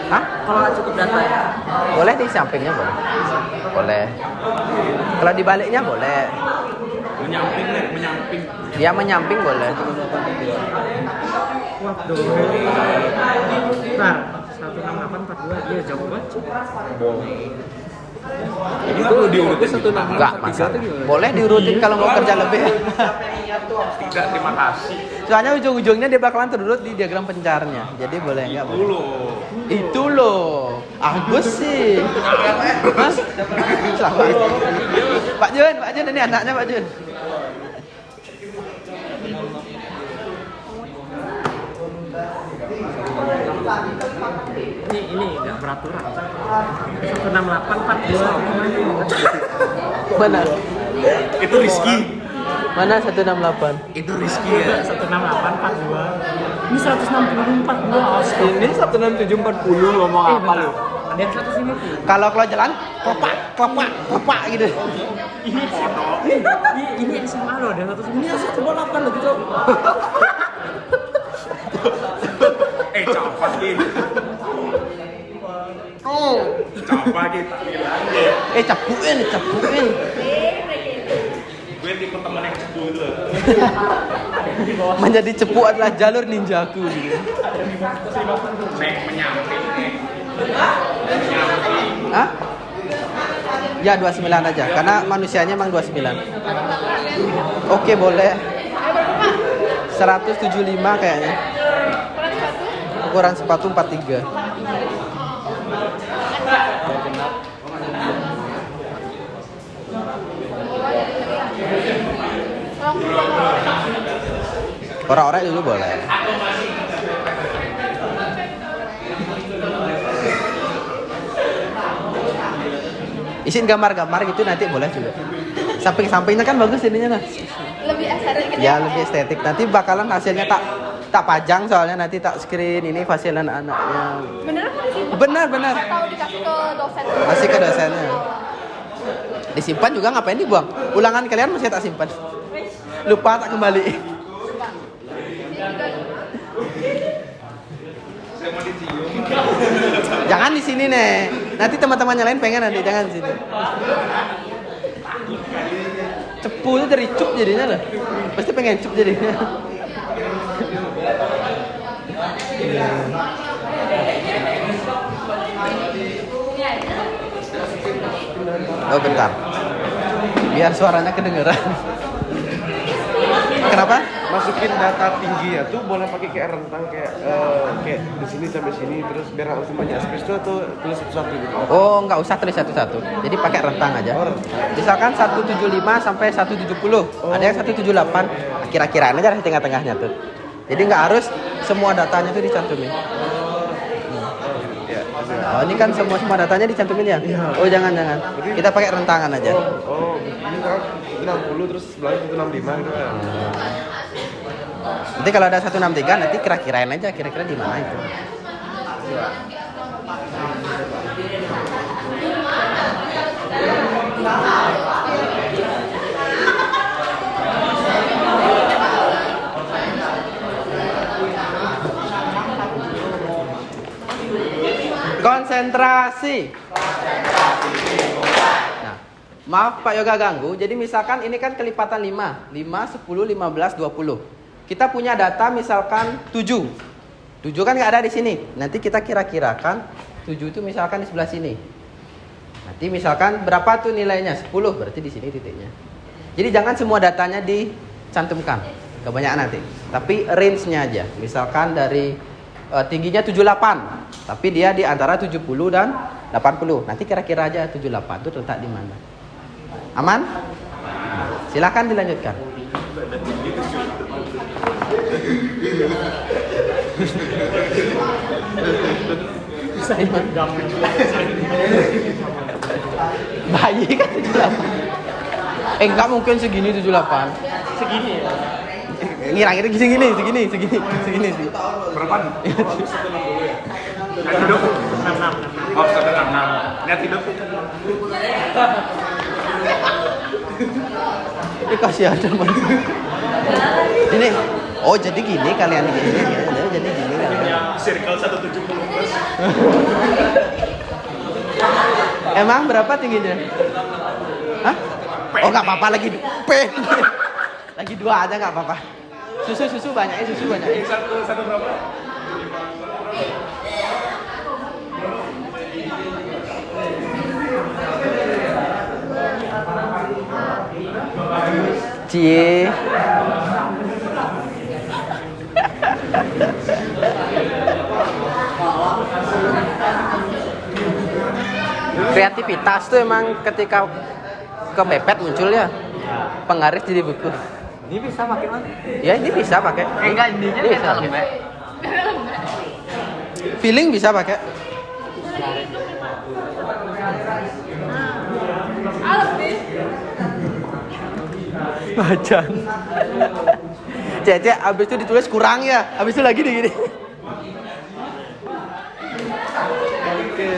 A: Hah?
E: Kalau nggak cukup data ya?
A: Boleh di sampingnya boleh. Boleh. Kalau di baliknya boleh.
C: Menyamping.
A: Dia menyamping boleh.
C: Waduh. Bentar, 16842 dia jauh banget.
B: Ini perlu diurutin.
A: Enggak masalah. Boleh diurutin kalau mau kerja lebih.
B: Tidak, terima kasih.
A: Soalnya ujung-ujungnya dia bakalan terurut di diagram pencarnya. Jadi boleh enggak? Boleh. Itu loh. Agus sih. Hah? Selamat. Pak Jun ini anaknya Pak Jun.
D: Ini nggak beraturan. 16842.
A: Mana?
B: Itu Rizky.
A: Mana 168?
B: Itu Rizky ya.
D: 16842. Ini 16042.
I: Ini 16740 ngomong apa lu?
D: Ada yang 150.
A: Kalau jalan, klopak gitu.
D: Ini SMA loh, ada 150. Ini 128 loh gitu.
B: Capak gitu. Capak gitu.
A: Capuin.
B: Gue tipe temen yang cepu gitu loh.
A: Menjadi cepu adalah jalur ninjaku gitu.
B: Menyamping.
A: Hah? Ya 29 aja, karena manusianya emang 29. Oke, boleh. 175 kayaknya. Ukuran sepatu 43. Orang-orang dulu boleh. Isin gambar-gambar gitu nanti boleh juga. Samping-sampingnya kan bagus ininya lah.
H: Lebih estetik gitu.
A: Ya lebih estetik. Nanti bakalan hasilnya tak pajang soalnya nanti tak screen ini hasil anak-anaknya.
H: Beneran kan disimpan?
A: Benar.
H: Atau dikasih ke dosen?
A: Masih ke dosennya. Disimpan juga ngapain dibuang? Ulangan kalian masih tak simpan. Lupa tak kembali. Jangan di sini nih. Nanti teman-temannya lain pengen nanti jangan di sini. Cepu itu dari cup jadinya loh. Pasti pengen cup jadinya. Oh bentar. Biar suaranya kedengeran. Kenapa?
I: Masukin data tingginya tuh boleh pakai kayak rentang kayak di sini sampai sini terus biar langsung banyak space tuh atau tulis satu-satu gitu.
A: Oh, nggak usah tulis satu-satu. Jadi pakai rentang aja. Misalkan 175 sampai 170. Ada yang 178. Kira-kiraan aja di tengah-tengahnya tuh. Jadi nggak harus semua datanya tuh dicantumin. Oh, ini kan semua datanya dicantumin ya? Oh, jangan. Kita pakai rentangan aja.
I: Oh, ini kan 60 terus sebelahnya 165 gitu kan.
A: Nanti kalau ada 163 nanti kira-kirain aja kira-kira di mana itu. Konsentrasi. Nah, maaf Pak Yoga ganggu. Jadi misalkan ini kan kelipatan 5, 10, 15, 20. Kita punya data misalkan 7. 7 kan nggak ada di sini. Nanti kita kira-kirakan 7 itu misalkan di sebelah sini. Nanti misalkan berapa tuh nilainya? 10, berarti di sini titiknya. Jadi jangan semua datanya dicantumkan. Kebanyakan nanti. Tapi range-nya aja. Misalkan dari tingginya 78, tapi dia di antara 70 dan 80. Nanti kira-kira aja 78 itu terletak di mana. Aman? Silakan dilanjutkan. Bayi kan 78. Enggak mungkin segini 78.
D: Segini ya.
A: Ngira-ngira segini sih.
B: Berapa nih? Lihat hidup. 66. Oh, 166. Lihat hidup.
A: Ini kasih ada mana? Ini. Oh, jadi gini kalian gini. Jadi gini kalian.
B: Circle 170 plus.
A: Emang berapa tingginya? Hah? Oh, enggak apa-apa lagi. Lagi 2 aja enggak apa-apa. Susu banyak.
B: Satu berapa?
A: Cie. Kreativitas tuh emang ketika kepepet muncul ya. Penggaris jadi buku.
F: Ini bisa pakai mana?
A: Ya ini bisa pakai.
F: Enggak, ininya
A: Ini
F: bisa
A: bisa
F: lembek.
A: Feeling bisa pakai. Bacaan. Cece, abis itu ditulis kurang ya. Abis itu lagi gini. Oke.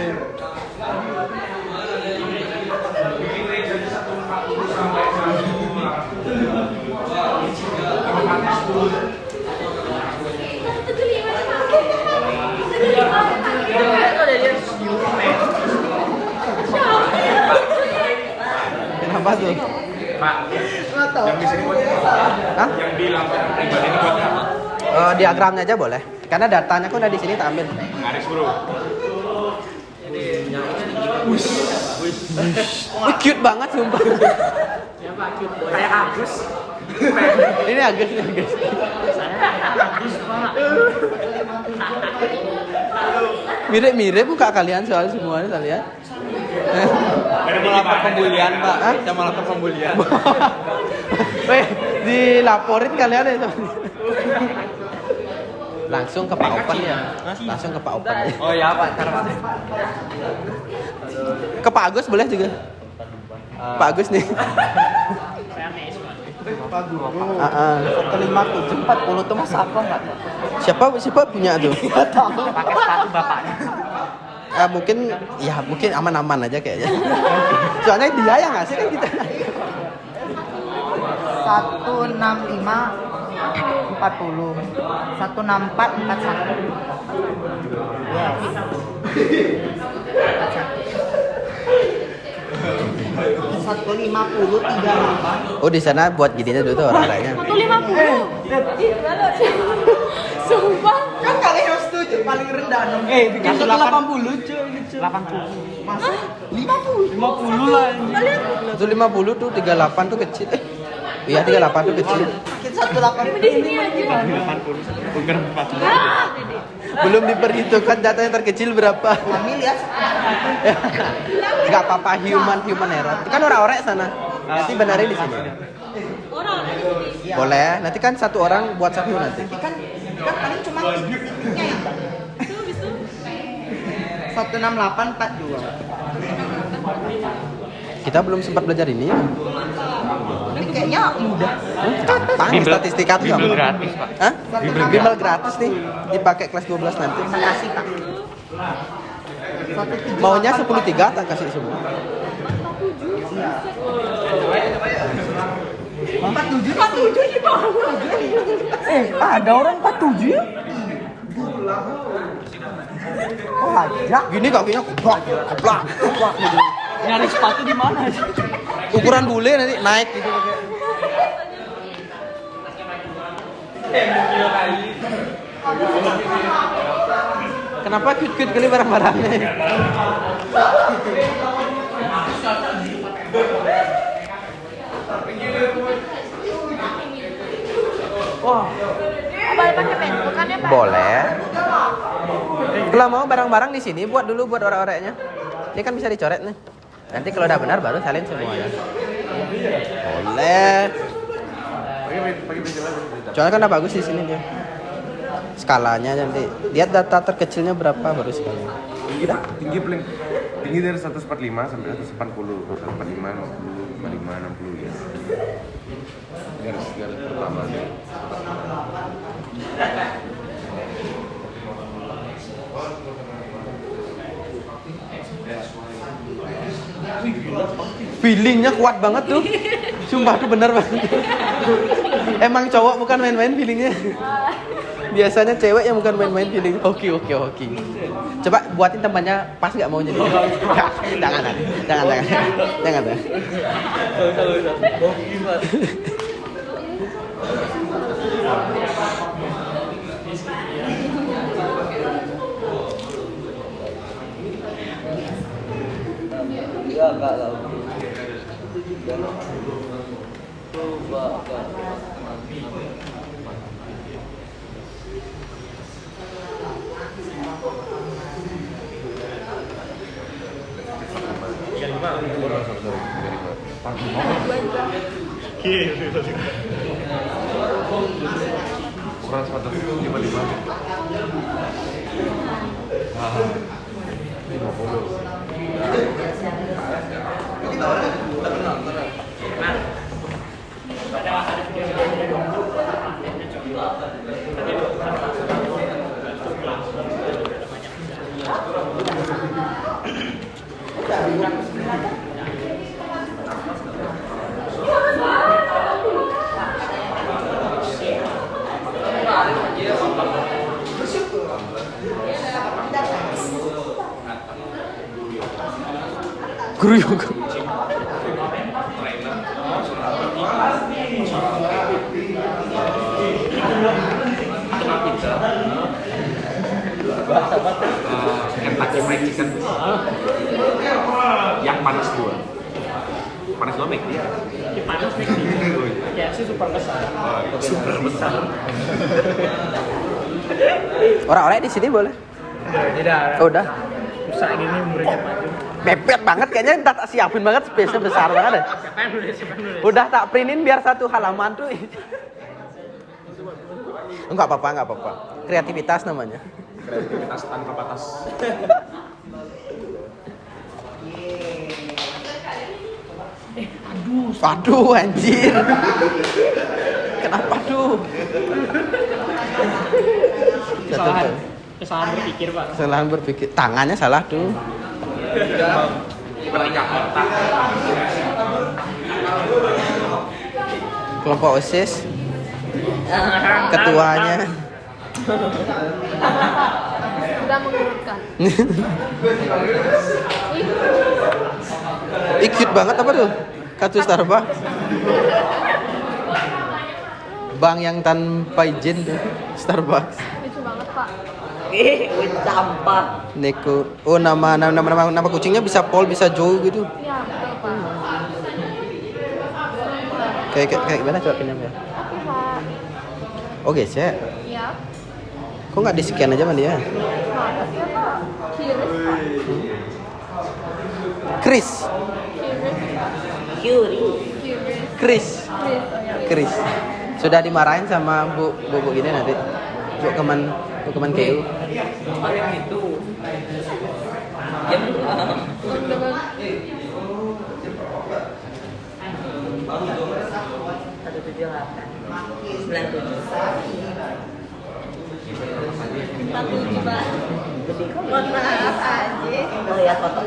A: Kenapa tuh?
B: Pak, yang di sini buat
A: Hah?
B: yang di laporan pribadi ini buat apa?
A: Diagramnya aja boleh. Karena datanya kan udah di sini tak ambil.
B: Penggaris bro.
A: Cute banget sumpah.
D: Kayak Agus.
A: Ini Agus. Mirip-mirip muka kalian soal semuanya saya lihat.
F: Melapor pembulian, Pak.
A: Hah?
F: Kita melapor pembulian.
A: Weh, dilaporin kalian ya. Langsung ke Pak Open ya. Langsung ke Pak Open.
F: Oh ya, Pak. Karena
A: Ke Pak Agus boleh juga. Pak Agus nih.
F: kelima 740 tuh masa apa enggak?
A: Siapa punya tuh?
F: Pakai sepatu bapaknya.
A: Mungkin aman-aman aja kayaknya. Soalnya dia yang ngasih kan kita.
J: 165 40 164 41 150 38
A: Oh di sana buat gininya dulu tuh orang-orangnya.
H: 150. Sumpah.
J: kan kalian harus setuju paling rendah dong
F: Bikin 180 cuy ini cuy. 80.
J: masa 50
F: lah.
A: Itu 50 tuh 38 tuh kecil. Iya 38 tuh kecil.
J: makin 180
H: Di sini aja.
F: 80. Bukan 40.
A: Belum diperhitungkan data yang terkecil berapa.
J: kami lihat
A: Enggak apa-apa human error. Itu kan orang-orang sana. Nanti benerin di sini. Boleh. Nanti kan satu orang buat satu nanti.
J: kan paling cuma titiknya yang 16842
A: Kita belum sempat belajar ini.
J: ini kayaknya mudah
A: Gampang statistika tuh.
F: Bimbel gratis, Pak.
A: Hah? Bimbel gratis nih. Dipakai kelas 12 nanti.
J: terima kasih pak
A: Maunya 10.3 tak kasih semua.
J: 47 di bawah ada orang 47 ya? Oh ada
A: Gini kakinya keplak.
F: Nyari sepatu di mana sih?
A: Ukuran bule nanti naik gitu. Kenapa cute-cute kali barang-barangnya?
H: Boleh pakai pen, bukannya Pak?
A: Boleh. Kalau mau barang-barang di sini buat dulu buat orang-orangnya. Ini kan bisa dicoret nih. Nanti kalau udah benar baru salin semuanya. Boleh. Soalnya kan udah bagus di sini dia. Skalanya nanti. Lihat data terkecilnya berapa baru sekali.
I: Tinggi paling tinggi dari 145 sampai 140, 145, 50, 55, 60 ya. Garis pertama.
A: Feelingnya kuat banget tuh. Sumpah tuh bener banget. Emang cowok bukan main-main feelingnya. Biasanya cewek yang bukan main-main feeling. Oke. Coba buatin temannya pas nggak mau jadi. Jangan.
F: Coba.
I: Ukuran 155. Ah, 50.
D: Ada video-video dulu kontennya coba tapi bukan
A: Guru yoga.
B: Kentucky Fried Chicken yang panas 2. Panas 2 McD ya?
D: panas nih. Ya sih super besar.
B: Super besar.
A: Orang-orang di sini boleh?
C: Tidak.
A: Oh, udah.
C: Susah gini muridnya maju.
A: Mepet banget kayaknya, entar tak siapin banget, space-nya besar banget deh.
C: Siapa yang nulis?
A: Udah tak printin biar satu halaman tuh. Enggak apa-apa. Kreativitas namanya.
B: Kreativitas tanpa batas.
A: Aduh anjir. Kenapa tuh?
D: Kesalahan berpikir, Pak.
A: Kesalahan berpikir. Tangannya salah tuh.
B: Ketika otak.
A: Kelompok OSIS. Ketuanya.
H: Udah mengurutkan.
A: Cute banget apa tuh? Kartu Starbucks. Bank yang tanpa izin tuh, Starbucks.
H: Lucu banget, Pak.
E: Sampah.
A: Neko. Oh, nama kucingnya bisa Paul, bisa Joe gitu.
H: Iya, betul, Pak.
A: Kayak gimana coba pinjam ya?
H: Oke, Pak.
A: Oh, gesek.
H: Iya.
A: Kok nggak di-scan aja sama dia?
H: Mana sih, Pak? Kiris, Pak.
A: Chris.
E: Curie.
A: Chris. Chris. Sudah dimarahin sama Bu gini nanti. Bu Kemen KU.
E: Oh yang itu. Ya belum. 178 97. Mohon maaf aja. Oh ya foto.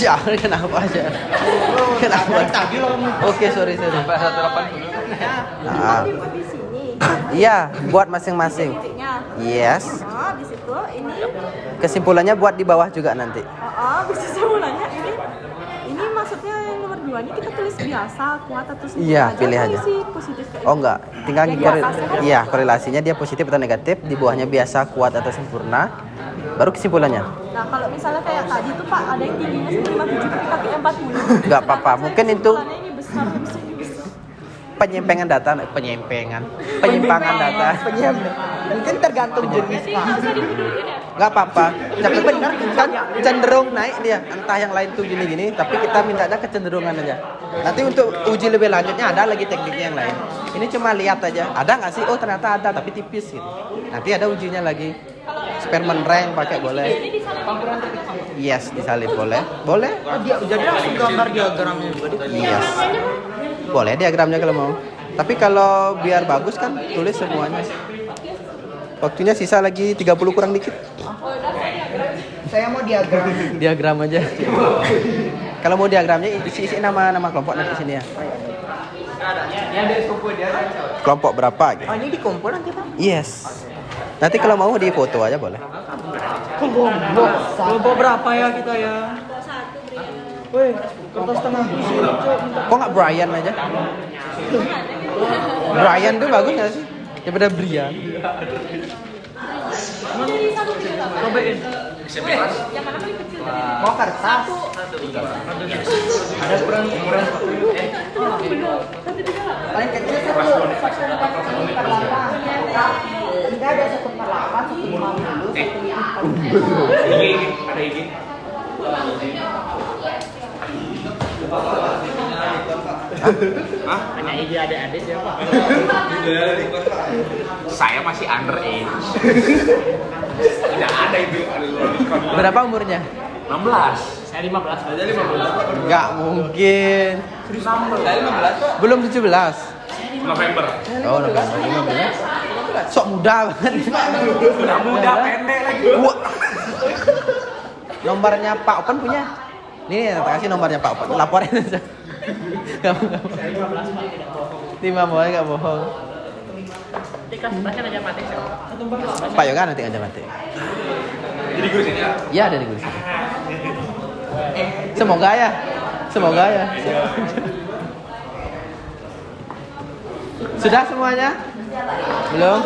A: Ya, kenapa aja? Kenapa? Oke, sorry.
J: Sampai 180.
A: Nah.
G: Di sini.
A: Iya, buat masing-masing. Yes.
G: Oh, di situ ini.
A: Kesimpulannya buat di bawah juga nanti.
G: Bisa saya mau nanya ini maksudnya yang nomor 2 ini kita tulis biasa, kuat atau sempurna?
A: Iya, pilih aja.
G: Isi positif kayak
A: Oh enggak, tinggal
G: Yang di atas kan?
A: iya, korelasinya dia positif atau negatif, di bawahnya biasa, kuat atau sempurna. Baru kesimpulannya.
G: Nah, kalau misalnya kayak tadi tuh Pak, ada yang tingginya 57 tapi kakinya 40.
A: Enggak apa-apa, mungkin itu
G: Kesimpulannya ini besar.
A: penyimpangan data, penyimpangan data.
J: Mungkin tergantung jenis
G: Jadi nggak usah dipeduliin ya.
A: Enggak apa-apa. Tapi benar kan cenderung naik dia. Entah yang lain tuh gini-gini, tapi kita mintanya kecenderungan aja. Nanti untuk uji lebih lanjutnya ada lagi tekniknya yang lain. Ini cuma lihat aja. Ada nggak sih? Oh ternyata ada, tapi tipis gitu. Nanti ada ujinya lagi. Sperman rank pakai boleh. Yes, disalib boleh. Boleh.
J: Jadi langsung gambar diagramnya juga.
A: Yes. Boleh diagramnya kalau mau. Tapi kalau biar bagus kan tulis semuanya. Waktunya sisa lagi 30 kurang dikit.
J: Saya mau diagram.
A: Diagram aja. Kalau mau diagramnya isi nama kelompok nanti sini ya. Kelompok berapa gitu.
J: Oh, ini dikumpul nanti Pak.
A: Yes. Nanti kalau mau di foto aja boleh.
J: Kelompok berapa ya kita ya? Woi, kertas tengah busi, Cok.
A: Kok nggak Brian aja? Brian tuh bagus nggak sih? Daripada Brian.
F: Cobain.
J: Mau kertas?
I: Ada ukuran
J: Paling kecil 1/8. Enggak ada 1/8, 1/50, 1/50.
B: Ada izin.
D: Hanya ide adik-adik siapa?
B: Saya masih underage. Tidak ada itu.
A: Berapa umurnya?
B: 16.
D: Saya 15.
A: Nggak mungkin. Belum 17.
B: November.
A: Oh, November 15. Sok muda banget.
B: Sudah muda pendek lagi.
A: Wah. Nomornya Pak Open punya? Nih, kasih nomornya Pak Open. Laporin aja. Kamu.
D: Saya 15 Pak, tidak bohong.
A: Timah mau nggak bohong.
D: Di kelas 11 kan aja mati saya.
A: Pak Yoga nanti aja mati.
B: Jadi guru sini ya?
A: Iya, ada di guru sini. Semoga ya. Semoga ya. Sudah semuanya? Belum?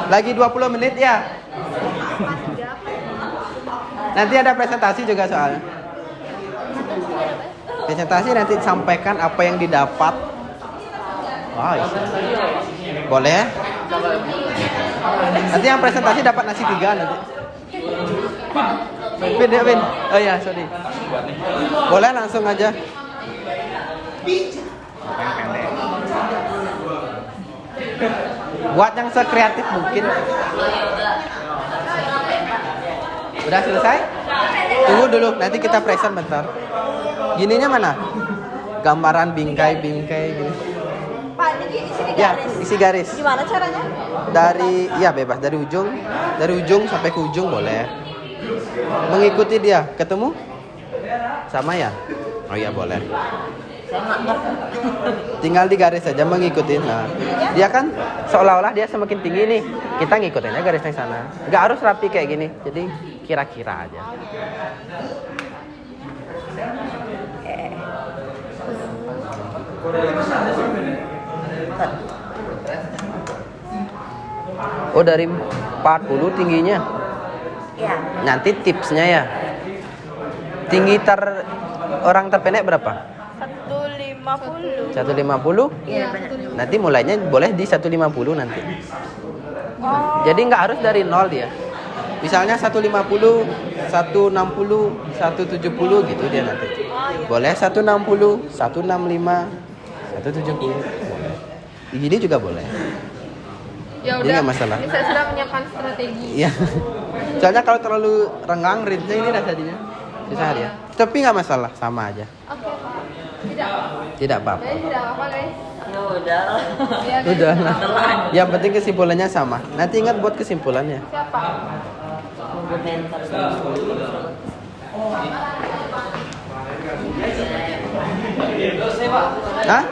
A: Lagi 20 menit ya? Nanti ada presentasi juga soalnya. Presentasi nanti sampaikan apa yang didapat. Wah, boleh? Nanti yang presentasi dapat nasi 3 nanti. Bin. Oh ya, sorry. Boleh langsung aja. Buat yang sekreatif mungkin. Udah selesai? Tunggu dulu, nanti kita present bentar. Gininya mana? Gambaran bingkai-bingkai gini.
G: Pak, ini isi di
A: Ya,
G: garis.
A: isi garis.
G: Gimana caranya?
A: Ya bebas dari ujung sampai ke ujung boleh. Mengikuti dia, ketemu? Sama ya? Oh iya boleh. Tinggal di garis saja mengikuti. Nah, dia kan seolah-olah dia semakin tinggi nih. Kita ngikutin aja garisnya sana. Nggak harus rapi kayak gini. Jadi kira-kira aja. Oh, dari 40 tingginya.
E: Iya.
A: Nanti tipsnya ya. Tinggi orang terpendek berapa?
G: 150.
A: 150?
E: Iya, benar.
A: Nanti mulainya boleh di 150 nanti. Jadi nggak harus dari nol dia. Misalnya 150, 160, 170 gitu dia nanti. Boleh 160, 165, 170. Di gini juga boleh.
H: Ya
A: Jadi
H: udah.
A: nggak masalah.
H: Ini saya sudah menyiapkan strategi.
A: Iya. Soalnya kalau terlalu renggang range-nya ini dah jadinya. Susah dia. Tapi nggak masalah, sama aja.
H: Oke, Pak. Tidak.
A: Tidak apa-apa.
H: Guys, tidak apa, guys.
E: Ya udah.
H: Ya, guys.
A: Udah lah. Yang penting kesimpulannya sama. Nanti ingat buat kesimpulannya.
H: Siapa?
E: Komentar.
A: Hah?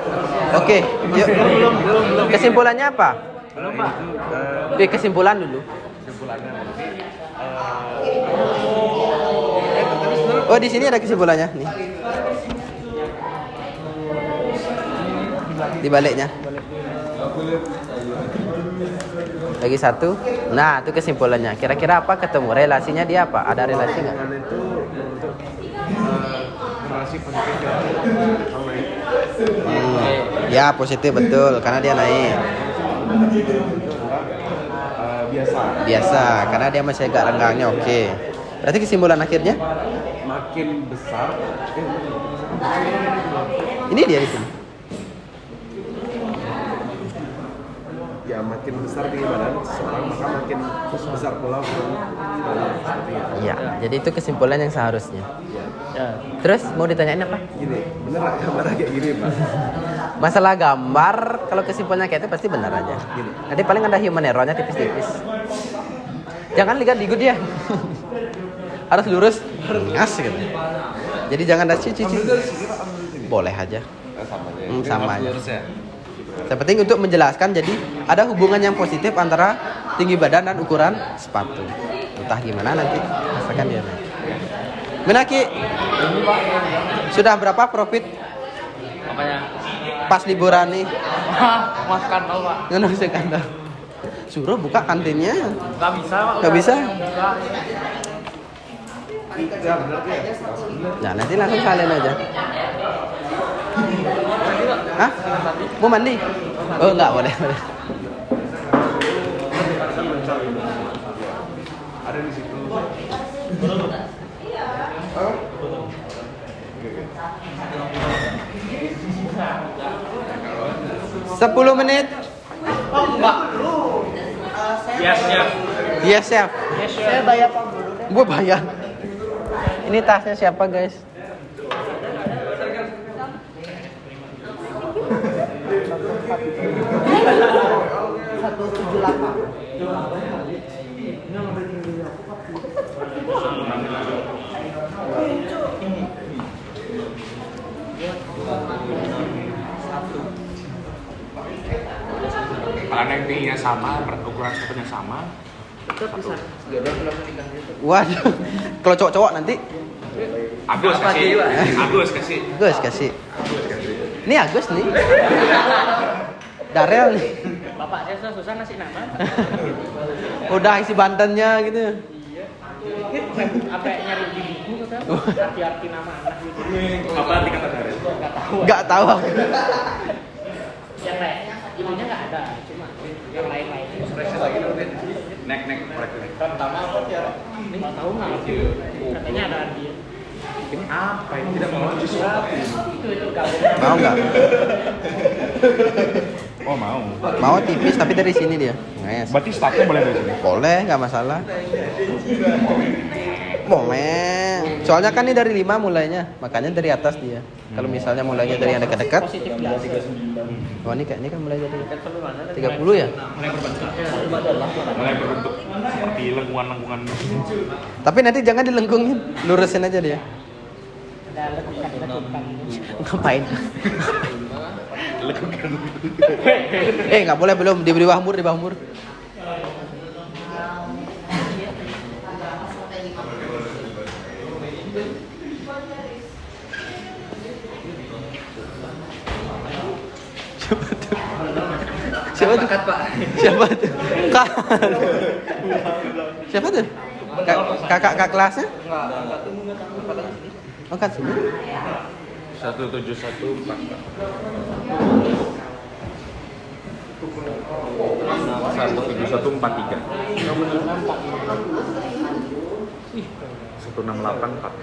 A: Oke. Yuk. Kesimpulannya apa? Kesimpulan dulu. Oh, di sini ada kesimpulannya nih. Di baliknya. Lagi satu. Nah, itu kesimpulannya. Kira-kira apa ketemu? Relasinya dia apa? Ada relasi nggak?
I: itu untuk relasi positif kalau naik.
A: Ya, positif betul karena dia naik. Biasa karena dia masih agak renggangnya. Oke. Berarti kesimpulan akhirnya
I: Makin besar
A: ini dia di sini.
I: ya makin besar tinggi badan seseorang maka makin besar pula seperti itu.
A: Iya, jadi itu kesimpulan yang seharusnya.
F: Ya.
A: Terus mau ditanyain apa?
I: Gini, bener nggak gambar kayak gini Pak?
A: Masalah gambar, kalau kesimpulannya kayak itu pasti benar aja. Nanti paling ada human error-nya tipis-tipis. Jangan lihat di dia. Harus lurus, ngas gitu. Jadi jangan ada cici. Boleh aja. Sama aja. Yang penting untuk menjelaskan, jadi ada hubungan yang positif antara tinggi badan dan ukuran sepatu. Entah gimana nanti, rasakan dia naik. Menaki. Sudah berapa profit
F: Apanya?
A: pas liburan nih?
F: Makan tau Pak.
A: Ngono sekandar. Suruh buka kantinnya.
F: Gak bisa Pak.
A: Gak bisa.
F: Buka.
A: Nah, nanti langsung kalian aja. Hah? Mau mandi? Oh, enggak boleh.
I: Ada di situ.
A: 10 menit.
B: Yes, chef.
A: Yes, chef.
J: Saya bayar Pak dulu deh.
A: Gua bayar. Ini tasnya siapa, guys?
J: Satu 78.
B: Karena yang tingginya sama, ukuran sepatunya sama.
A: Waduh. Kalau cowok-cowok nanti
B: Agus kasih.
A: Gus kasih. Ini Agus nih. Darel nih.
D: Bapak saya susah ngasih nama.
A: Udah isi Bantennya gitu.
D: Apa nyari di buku kata? Arti-arti nama anak gitu.
B: Apa arti kata Darel?
A: Enggak tahu.
D: Yang lain, ibunya nggak ada, cuma yang lain-lain.
B: Nek.
D: Pertama apa Tiara? Nggak tahu nggak? Katanya ada dia.
B: Ini apa ini? Tidak mau sesuatu.
D: Itu gabung.
A: Mau nggak?
B: Oh mau.
A: Mau tipis tapi dari sini dia. Yes.
B: Berarti startnya boleh dari sini.
A: Boleh, nggak masalah. Boleh. Soalnya kan ini dari 5 mulainya, makanya dari atas dia. Kalau misalnya mulainya dari yang dekat-dekat,
D: Positif biasa.
A: oh ini kan mulai dari 30 ya.
B: Mulai berbentuk seperti lengkungan-lengkungan.
A: Tapi nanti jangan dilengkungin, lurusin aja dia.
D: Ada lekukan.
A: Ngapain? Nggak boleh, belum di bawah umur. Siapa tuh? Siapa tuh? Kak. Siapa tuh? Kakak kelasnya? Oh kan sini.
B: 17143. 168.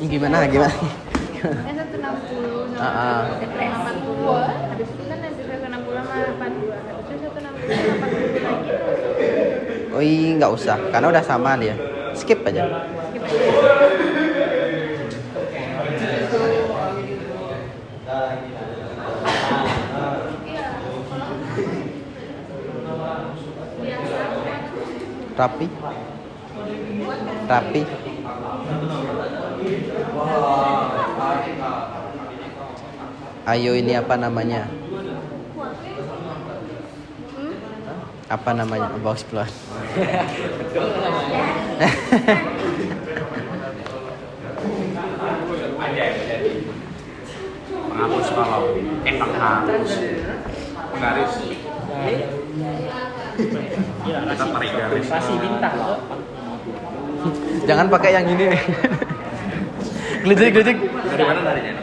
A: Gimana?
H: Yang 160 sama 80. Habis itu kan nanti 160 sama 82. Habis itu 160 sama 80 lagi.
A: Oh iya, nggak usah, karena udah sama dia. Skip aja. Rapi. Ayo, ini apa namanya? Apa namanya? Box plot.
B: Penghapus kalau penghapus penggaris. Kita tarik garis.
D: Rasi bintang loh.
A: Jangan pakai yang ini nih. Geledek.
B: Dari mana tarinya?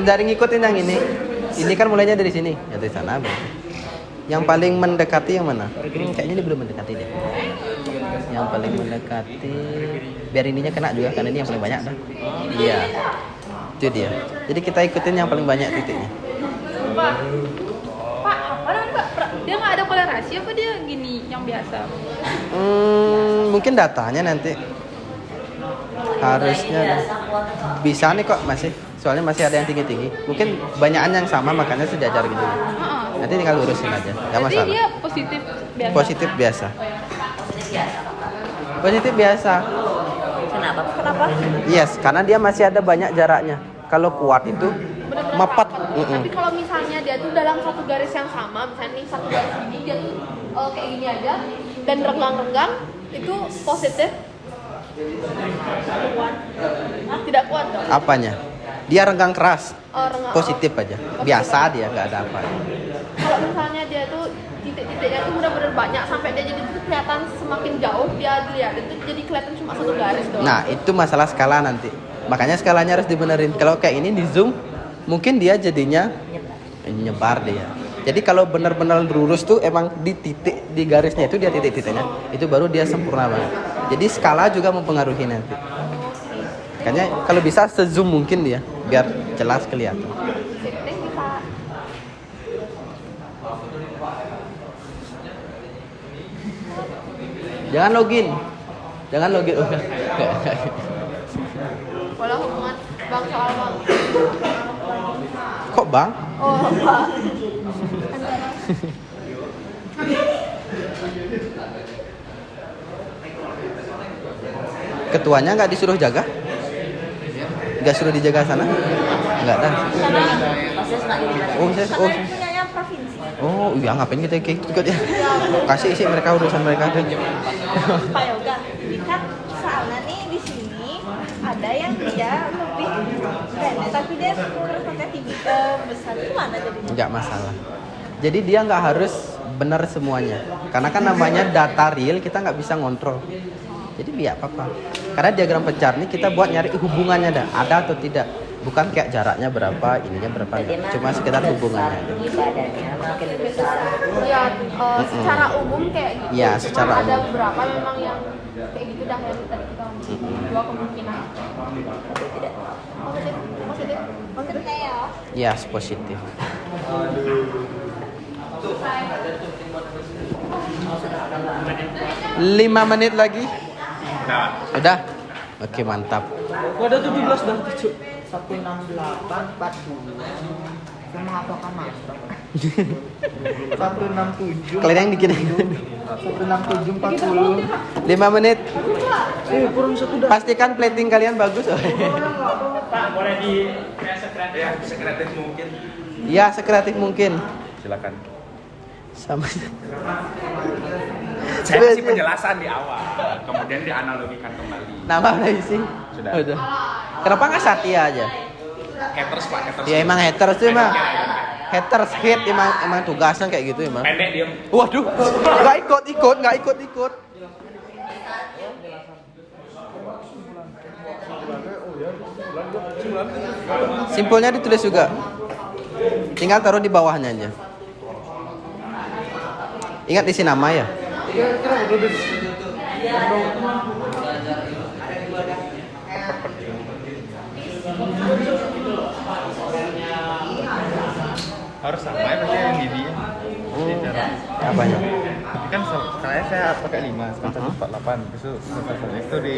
A: Dari ngikutin yang ini. Ini kan mulainya dari sini, ya dari sana. Yang paling mendekati yang mana? Kayaknya ini belum mendekati deh. Yang paling mendekati, biar ininya kena juga, karena ini yang paling banyak dah. Iya, itu dia. Jadi kita ikutin yang paling banyak titiknya.
H: Pak, apa namanya Pak? Dia nggak ada kolerasi apa dia gini yang biasa?
A: Mungkin datanya nanti. Harusnya
E: biasa kuat.
A: bisa nih kok masih. Soalnya masih ada yang tinggi-tinggi. Mungkin banyakan yang sama makanya sejajar gitu. Nanti tinggal lurusin aja. Gak
H: Jadi
A: masalah.
H: dia positif biasa.
A: Positif biasa.
E: Maksudnya biasa Kakak.
A: Positif biasa.
E: Kenapa?
A: Yes, karena dia masih ada banyak jaraknya. Kalau kuat itu
H: Bener-bener
A: mepet.
H: rapat. Tapi kalau misalnya dia tuh dalam satu garis yang sama, misalnya nih satu garis ini dia tuh kayak gini aja dan renggang-renggang, itu positif. Tidak kuat dong.
A: Apanya? Dia renggang keras.
H: Renggang.
A: Positif aja. Biasa dia, gak ada apa.
H: Kalau misalnya dia tuh titik-titiknya tuh benar-benar banyak sampai dia jadi tuh kelihatan semakin jauh dia dilihat itu jadi kelihatan cuma satu garis doang.
A: Nah, itu masalah skala nanti. Makanya skalanya harus dibenerin. Kalau kayak ini di zoom, mungkin dia jadinya nyebar dia. Jadi kalau benar-benar lurus tuh emang di titik di garisnya itu dia titik-titiknya. Itu baru dia sempurna banget. Jadi skala juga mempengaruhi nanti. Makanya kalau bisa se-zoom mungkin dia biar jelas kelihatan.
H: Thank you, Pak.
A: Jangan login. Jangan login. Oh,
H: Walau hubungan bang soal bang.
A: kok bang?
H: Oh, Pak.
A: Ketuanya nggak disuruh jaga? Nggak suruh dijaga sana? Nggak ada. Oh,
G: punyanya provinsi.
A: Oh, iya ngapain kita kayak gitu ya? Kasih isi mereka urusan mereka deh.
G: Pak Yoga, ini kan soalnya nih di sini ada yang dia lebih pendek tapi dia kurangnya tinggi besar, gimana jadinya?
A: Nggak masalah. Jadi dia nggak harus benar semuanya. Karena kan namanya data real, kita nggak bisa ngontrol. Jadi biar apa-apa. Karena diagram pencar nih kita buat nyari hubungannya ada atau tidak. Bukan kayak jaraknya berapa, ininya berapa. Cuma sekedar hubungannya.
E: Badannya makin besar.
H: Ya, secara umum kayak gitu.
A: Iya, secara
H: Cuma ada
A: umum.
H: beberapa memang yang kayak gitu dah yang tadi kita omongin. Dua kemungkinan.
E: Tidak.
H: Positif.
G: Maksudnya ya?
A: Iya, positif. 5 menit lagi. Udah. Oke, mantap.
J: Ada 17 dan 7. 16842. Saya menghafalkan mas. 167.
A: Kalian yang dikit.
J: 16740.
A: 5 menit.
J: Kurang satu dah.
A: Pastikan plating kalian bagus.
D: Pak, boleh di sekretif?
B: Ya, sekretif mungkin.
A: Iya, sekreatif mungkin.
B: Silakan.
A: Sama.
B: Saya kasih penjelasan di awal, kemudian dianalogikan kembali.
A: Nama udah isi.
B: Sudah.
A: Udah. Kenapa nggak Satya aja?
B: Haters Pak, haters.
A: Ya emang haters tuh emang. Haters hate emang tugasnya kayak gitu emang.
B: Pendek diem.
A: Waduh, nggak ikut. Simpelnya ditulis juga. Tinggal taruh di bawahnya aja. Ingat isi nama ya.
I: Harus sama ya pakai yang gini ya.
A: Apanya?
I: Tapi kan sekarang saya pakai 5, sekarang 148. Besok itu di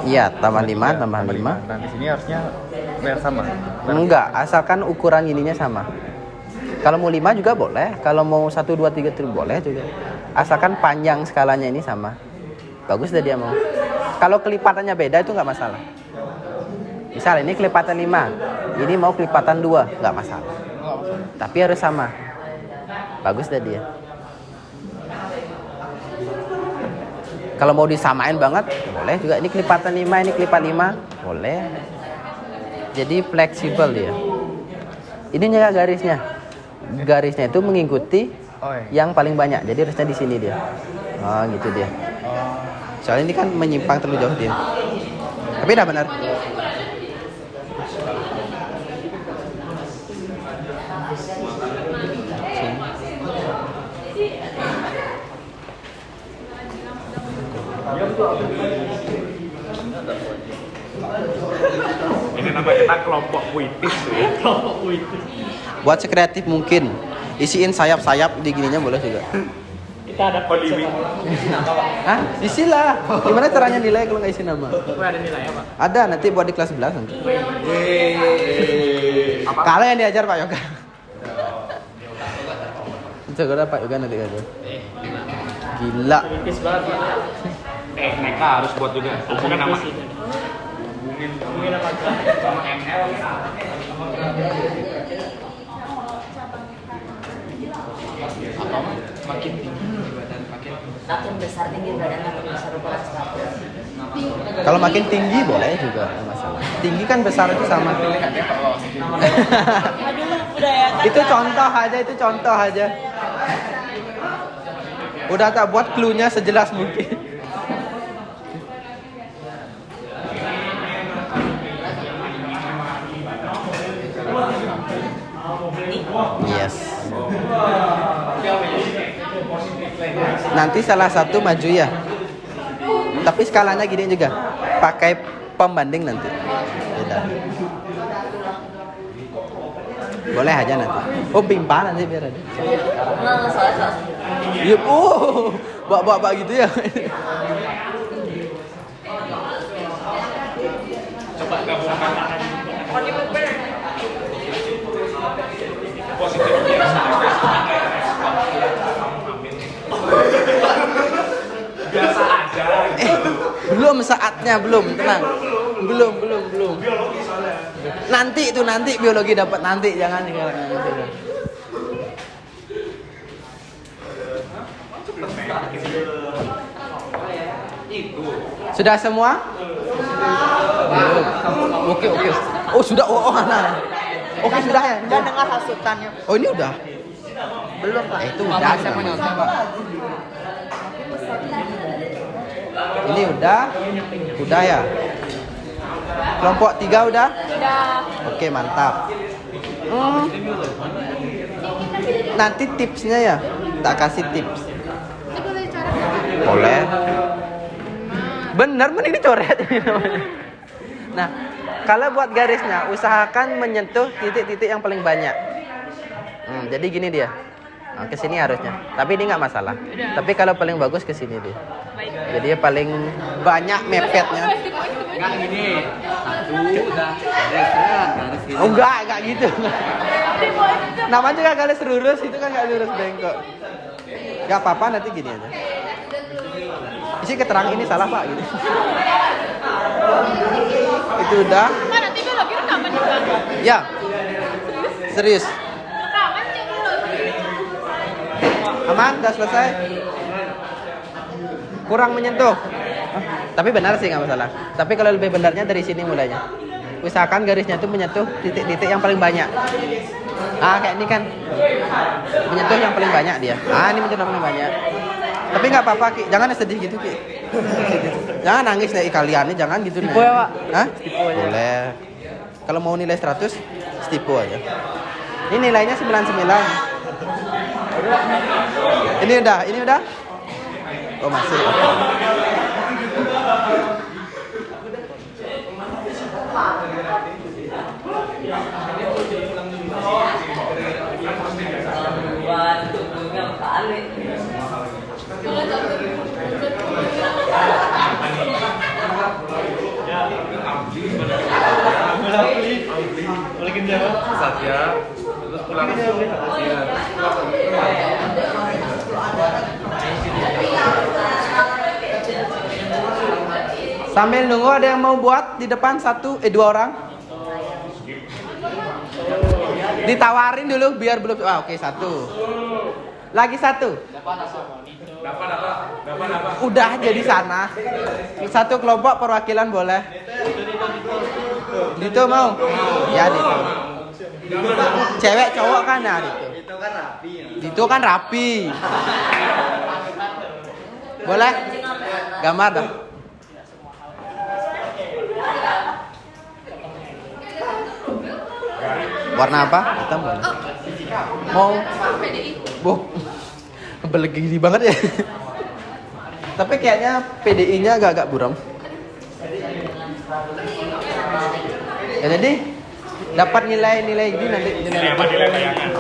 A: Iya, tambah 5, tambah 5.
I: Nah, di sini harusnya biar sama.
A: Enggak, asalkan ukuran ininya sama. Kalau mau 5 juga boleh, kalau mau 1, 2, 3 itu boleh juga. Asalkan panjang skalanya ini sama. Bagus dah dia mau. Kalau kelipatannya beda itu nggak masalah. Misal ini kelipatan 5, ini mau kelipatan 2, nggak masalah. Tapi harus sama. Bagus dah dia. Kalau mau disamain banget, boleh juga. Ini kelipatan 5, ini kelipat 5, boleh. Jadi fleksibel dia. Ini juga garisnya. Garisnya itu mengikuti yang paling banyak. Jadi harusnya di sini dia. Oh, gitu dia. Soalnya ini kan menyimpang terlalu jauh dia. Tapi udah benar.
B: Ini nama kita kelompok puitis ya.
D: Kelompok puitis.
A: Buat sekreatif mungkin. Isiin sayap-sayap di gininya boleh juga.
D: kita ada konsep.
A: Hah? Isi lah. Gimana caranya nilai kalau nggak isi nama?
D: Ada nilai apa?
A: Ada, nanti buat di kelas 11 nanti. Kalau yang diajar Pak Yoga. Coba Pak Yoga nanti aja. Gila.
D: Kritis banget Pak.
B: TNK harus buat juga. Bukan nama.
D: Mungkin apa aja?
B: Sama ML.
J: Makin tinggi badan,
E: Makin besar tinggi badan, makin besar ukuran sepatu.
A: Kalau makin tinggi boleh juga, nggak masalah. Tinggi kan besar itu sama.
G: Aduh, budaya kan.
A: Itu contoh aja. Udah tak buat clue-nya sejelas mungkin. Yes. Nanti salah satu maju ya. Tapi skalanya gini juga. Pakai pembanding nanti. Beda. Boleh aja nanti. Oh, pimpa nanti biar ada.
E: Nggak, soalnya.
A: Yup, bak gitu ya.
B: Coba gabungkan positif biasa. Biasa aja.
A: Belum saatnya, belum, tenang. Belum.
B: Biologi soalnya.
A: Nanti biologi dapat nanti, jangan sekarang. Sudah semua? Belum. Oke. Oh, sudah. Oh, nah. Oke, sudah ya.
G: Dan dengar hasutannya.
A: Oh, ini udah.
G: Belum Pak.
A: Itu udah. Ini udah ya. Kelompok 3 udah?
H: Udah.
A: Oke, mantap. Nanti tipsnya ya, tak kasih tips.
H: Ini boleh cara.
A: Boleh. Bener, ini coret ini namanya. Nah, kalau buat garisnya, usahakan menyentuh titik-titik yang paling banyak. Jadi gini dia. Nah, ke sini harusnya. Tapi ini nggak masalah. Tapi kalau paling bagus ke sini dia. Jadi dia paling banyak mepetnya.
F: Enggak gini. Satu udah garis ini.
A: Oh, enggak gitu. Nama juga garis lurus, itu kan nggak lurus bengkok. Nggak apa-apa, nanti gini aja. Isi keterangan ini salah Pak gitu. Itu udah.
H: Kan nanti biologi rekaman juga.
A: Ya. Serius.
H: Rekaman cek dulu.
A: Aman, udah selesai. Kurang menyentuh. Tapi benar sih nggak masalah. Tapi kalau lebih benarnya dari sini mulainya. Usahakan garisnya itu menyentuh titik-titik yang paling banyak. Kayak ini kan menyentuh yang paling banyak dia. Ini menyentuh yang paling banyak. Tapi nggak apa-apa Ki, jangan sedih gitu Ki. Jangan nangis dari kalian, jangan gitu.
J: Stipo ya Pak?
A: Hah? Boleh. Kalau mau nilai 100, stipo aja. Ini nilainya 99. Ini udah? Oh, masih.
B: Satya, terus pulang.
A: Sambil nunggu ada yang mau buat di depan 2 orang? Ditawarin dulu biar belum. Oke, 1. Lagi 1.
B: Dapat.
A: Udah jadi sana. 1 kelompok perwakilan boleh. Dito mau? Ya, Dito. Cewek cowok kan ya Dito. Dito kan rapi. Boleh? Gambar dah. Warna apa? Hitam boleh. Mau? Belegini banget ya. Tapi kayaknya PDI-nya agak buram. Ya, jadi dapat nilai ini nanti
B: Nilai apa? Nilai bayangan.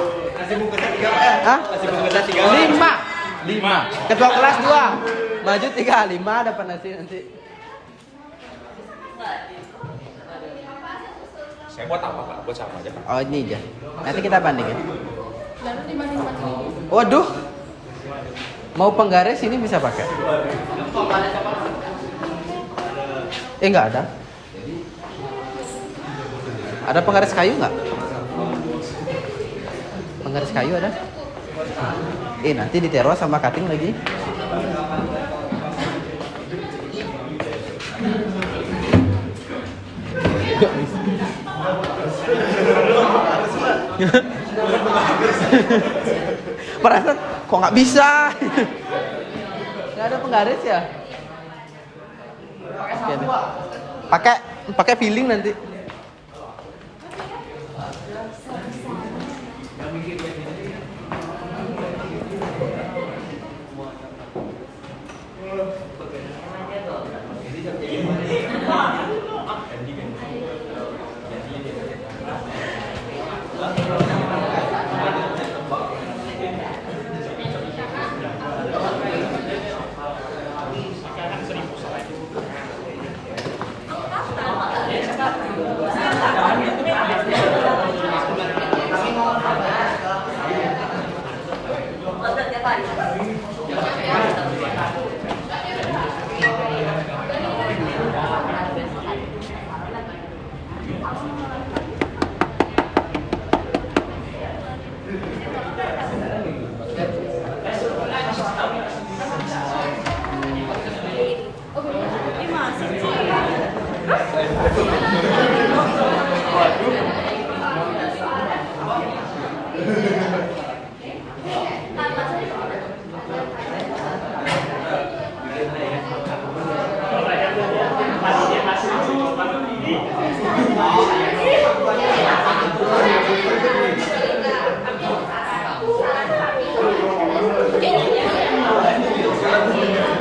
A: Hah? 5. 5. Ketua kelas 2. Maju 3, 5 dapat nasi nanti.
B: Saya buat apa Pak? Buat sama aja Pak.
A: Oh, ini aja. Nanti kita bandingin.
H: Lalu dibanding-bandingin.
A: Waduh. Mau penggaris ini bisa pakai. Enggak ada. Ada penggaris kayu nggak? Penggaris kayu ada? Nanti ditaruh sama cutting lagi. Perasaan kok nggak bisa? Nggak ada penggaris ya? Pakai feeling nanti.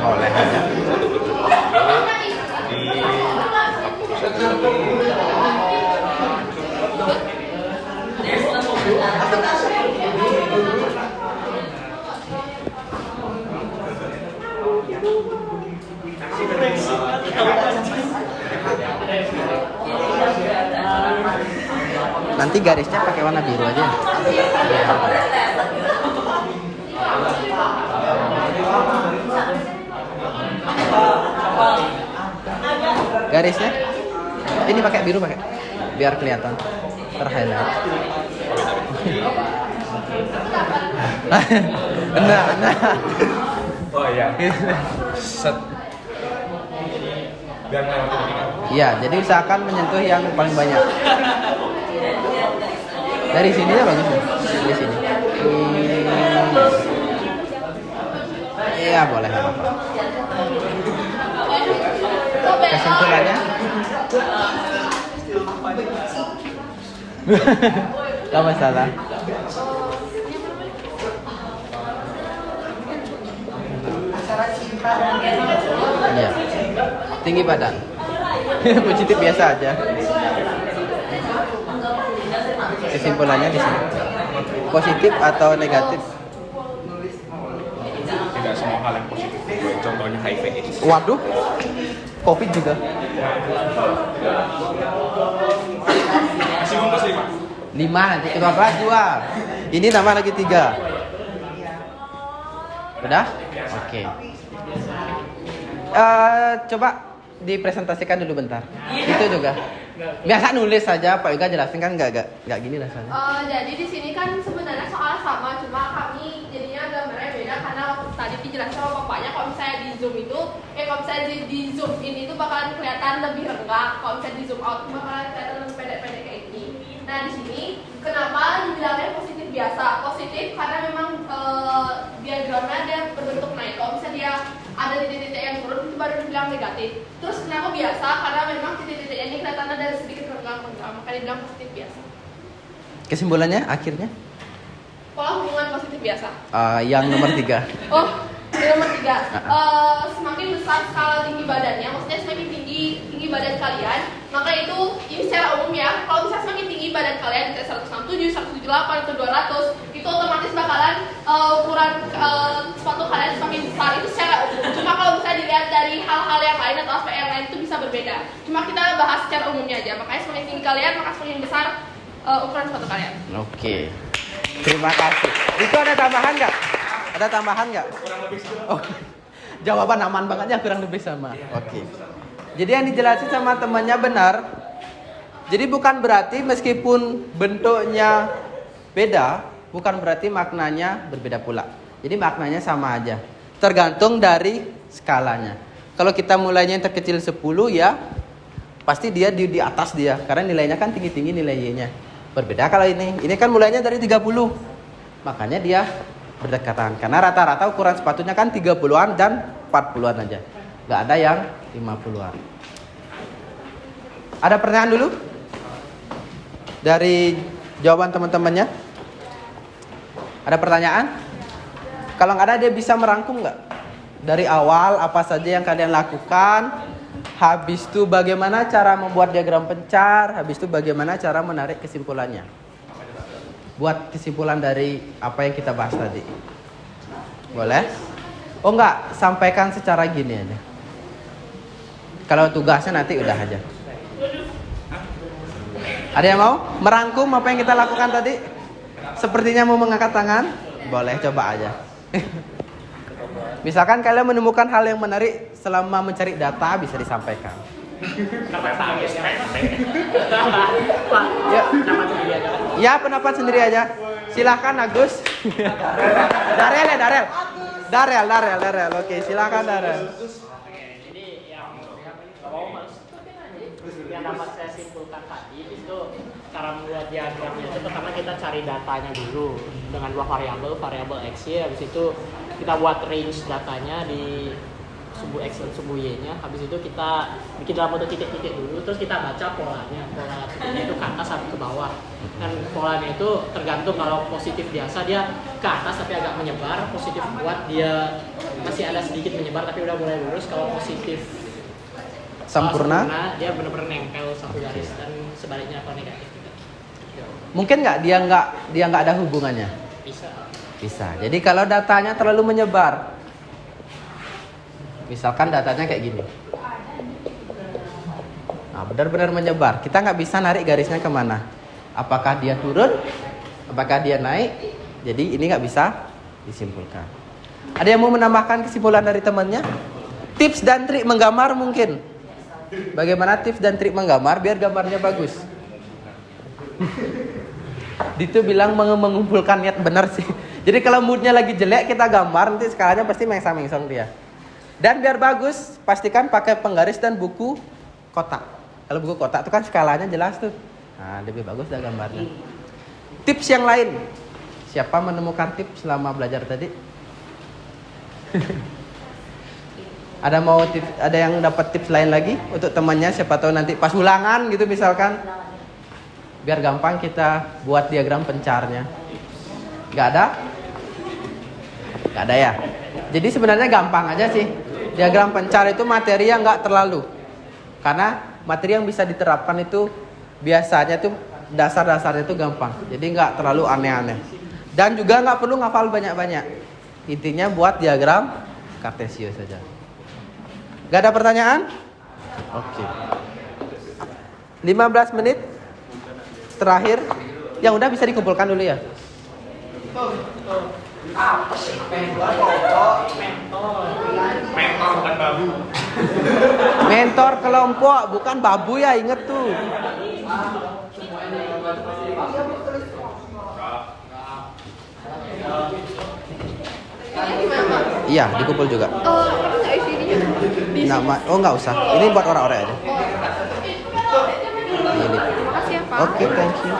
A: Oleh aja. Nanti garisnya pakai warna biru aja. Garisnya ini pakai biru pakai, biar kelihatan terhighlight. Nah.
B: Oh iya. Set. Biar melewati ini kan.
A: Iya, jadi usahakan menyentuh yang paling banyak. Dari sini ya bagus nih. Dari sini. Iya, boleh nggak apa-apa. Kesimpulannya? Gak masalah. Iya. Tinggi badan. Positif biasa aja. Kesimpulannya di sini. Positif atau negatif?
B: Tidak semua hal yang positif. Contohnya HIV/AIDS.
A: Waduh. Covid juga.
B: Masih bungkus
A: 5 nanti ke 12 2. Ini nama lagi 3. Udah? Oke. Coba dipresentasikan dulu bentar. Itu juga. Biasa nulis saja, Pak Yoga jelasin kan nggak gini rasanya.
H: Jadi di sini kan sebenarnya soal sama, cuma kami jadinya gambarnya beda karena tadi dijelaskan sama bapaknya kalau misalnya di zoom itu, kalau misalnya di zoom in itu bakalan kelihatan lebih renggang, kalau misalnya di zoom out bakalan kelihatan lebih pendek-pendek kayak ini. Nah di sini kenapa dibilangnya positif biasa? Positif karena memang diagramnya dia berbentuk naik. Kalau misalnya dia ada titik-titik yang turun itu baru dibilang negatif. Terus kenapa biasa? Karena memang titik-titik ini kelihatannya dari sedikit renggang-renggang, makanya dibilang positif biasa.
A: Kesimpulannya akhirnya?
H: Pola hubungan positif biasa.
A: Yang nomor 3.
H: Oh, yang nomor 3. Semakin besar skala tinggi badannya, maksudnya semakin tinggi badan kalian, maka itu ini secara umum ya. Kalau misalnya semakin tinggi badan kalian, misalnya 167, 178 atau 200, itu itu otomatis bakalan ukuran sepatu kalian semakin besar itu secara umum. Cuma kalau misalnya dilihat dari hal-hal yang lain atau aspek yang lain itu bisa berbeda. Cuma kita bahas secara umumnya aja. Makanya semakin tinggi kalian maka semakin besar ukuran sepatu kalian.
A: Oke. Terima kasih. Itu ada tambahan nggak? Ada tambahan nggak?
B: Kurang lebih sama.
A: Oh, jawaban aman banget ya, kurang lebih sama. Oke. Jadi yang dijelasin sama temannya benar. Jadi bukan berarti meskipun bentuknya beda, bukan berarti maknanya berbeda pula. Jadi maknanya sama aja. Tergantung dari skalanya. Kalau kita mulainya yang terkecil 10 ya, pasti dia di atas dia. Karena nilainya kan tinggi-tinggi nilai Y-nya. Berbeda kalau ini kan mulainya dari 30. Makanya dia berdekatan. Karena rata-rata ukuran sepatunya kan 30-an dan 40-an aja. Nggak ada yang 50-an. Ada pertanyaan dulu? Dari jawaban teman-temannya? Ada pertanyaan? Kalau nggak ada, dia bisa merangkum nggak? Dari awal apa saja yang kalian lakukan, habis itu bagaimana cara membuat diagram pencar, habis itu bagaimana cara menarik kesimpulannya. Buat kesimpulan dari apa yang kita bahas tadi. Boleh? Oh enggak, sampaikan secara gini aja. Kalau tugasnya nanti udah aja. Ada yang mau merangkum apa yang kita lakukan tadi? Sepertinya mau mengangkat tangan. Boleh, coba aja. Misalkan kalian menemukan hal yang menarik selama mencari data, bisa disampaikan. Ya, pendapat sendiri aja. Silahkan Agus. Darel. Darel. Oke, silahkan Darel.
D: Yang dapat saya simpulkan tadi itu cara membuat diagramnya itu pertama kita cari datanya dulu dengan dua variabel X, Y, habis itu kita buat range datanya di sumbu X dan sumbu Y-nya, habis itu kita bikin dalam bentuk titik-titik dulu, terus kita baca polanya, pola titiknya itu ke atas atau ke bawah, dan polanya itu tergantung kalau positif biasa dia ke atas tapi agak menyebar, positif kuat dia masih ada sedikit menyebar tapi udah mulai lurus, kalau positif
A: sempurna
D: dia benar-benar nempel satu garis, dan sebaliknya kalau negatif juga.
A: Mungkin dia nggak ada hubungannya. Bisa. Jadi kalau datanya terlalu menyebar, misalkan datanya kayak gini, nah benar-benar menyebar, kita nggak bisa narik garisnya kemana. Apakah dia turun? Apakah dia naik? Jadi ini nggak bisa disimpulkan. Ada yang mau menambahkan kesimpulan dari temannya? Tips dan trik menggambar mungkin. Bagaimana tips dan trik menggambar biar gambarnya bagus? Dito bilang mengumpulkan niat benar sih. Jadi kalau moodnya lagi jelek kita gambar, nanti skalanya pasti mengsang-mengsang dia. Dan biar bagus, pastikan pakai penggaris dan buku kotak. Kalau buku kotak itu kan skalanya jelas tuh. Nah, lebih bagus dah gambarnya. Tips yang lain. Siapa menemukan tips selama belajar tadi? Ada yang dapat tips lain lagi untuk temannya, siapa tahu nanti pas ulangan gitu misalkan. Biar gampang kita buat diagram pencarnya. Gak ada? Gak ada ya? Jadi sebenarnya gampang aja sih. Diagram pencar itu materi yang gak terlalu. Karena materi yang bisa diterapkan itu biasanya tuh dasar-dasarnya itu gampang. Jadi gak terlalu aneh-aneh. Dan juga gak perlu ngafal banyak-banyak. Intinya buat diagram Cartesio saja. Gak ada pertanyaan? Oke. 15 menit terakhir. Yang udah bisa dikumpulkan dulu ya. Apa sih?
B: Mentor bukan babu.
A: Mentor kelompok bukan babu ya, inget tuh. Iya, dikumpul juga.
H: Tapi nggak isi ininya.
A: Nggak usah. Ini buat orang-orang aja. Ini.
H: Makasih ya Pak.
A: Oke, thank you.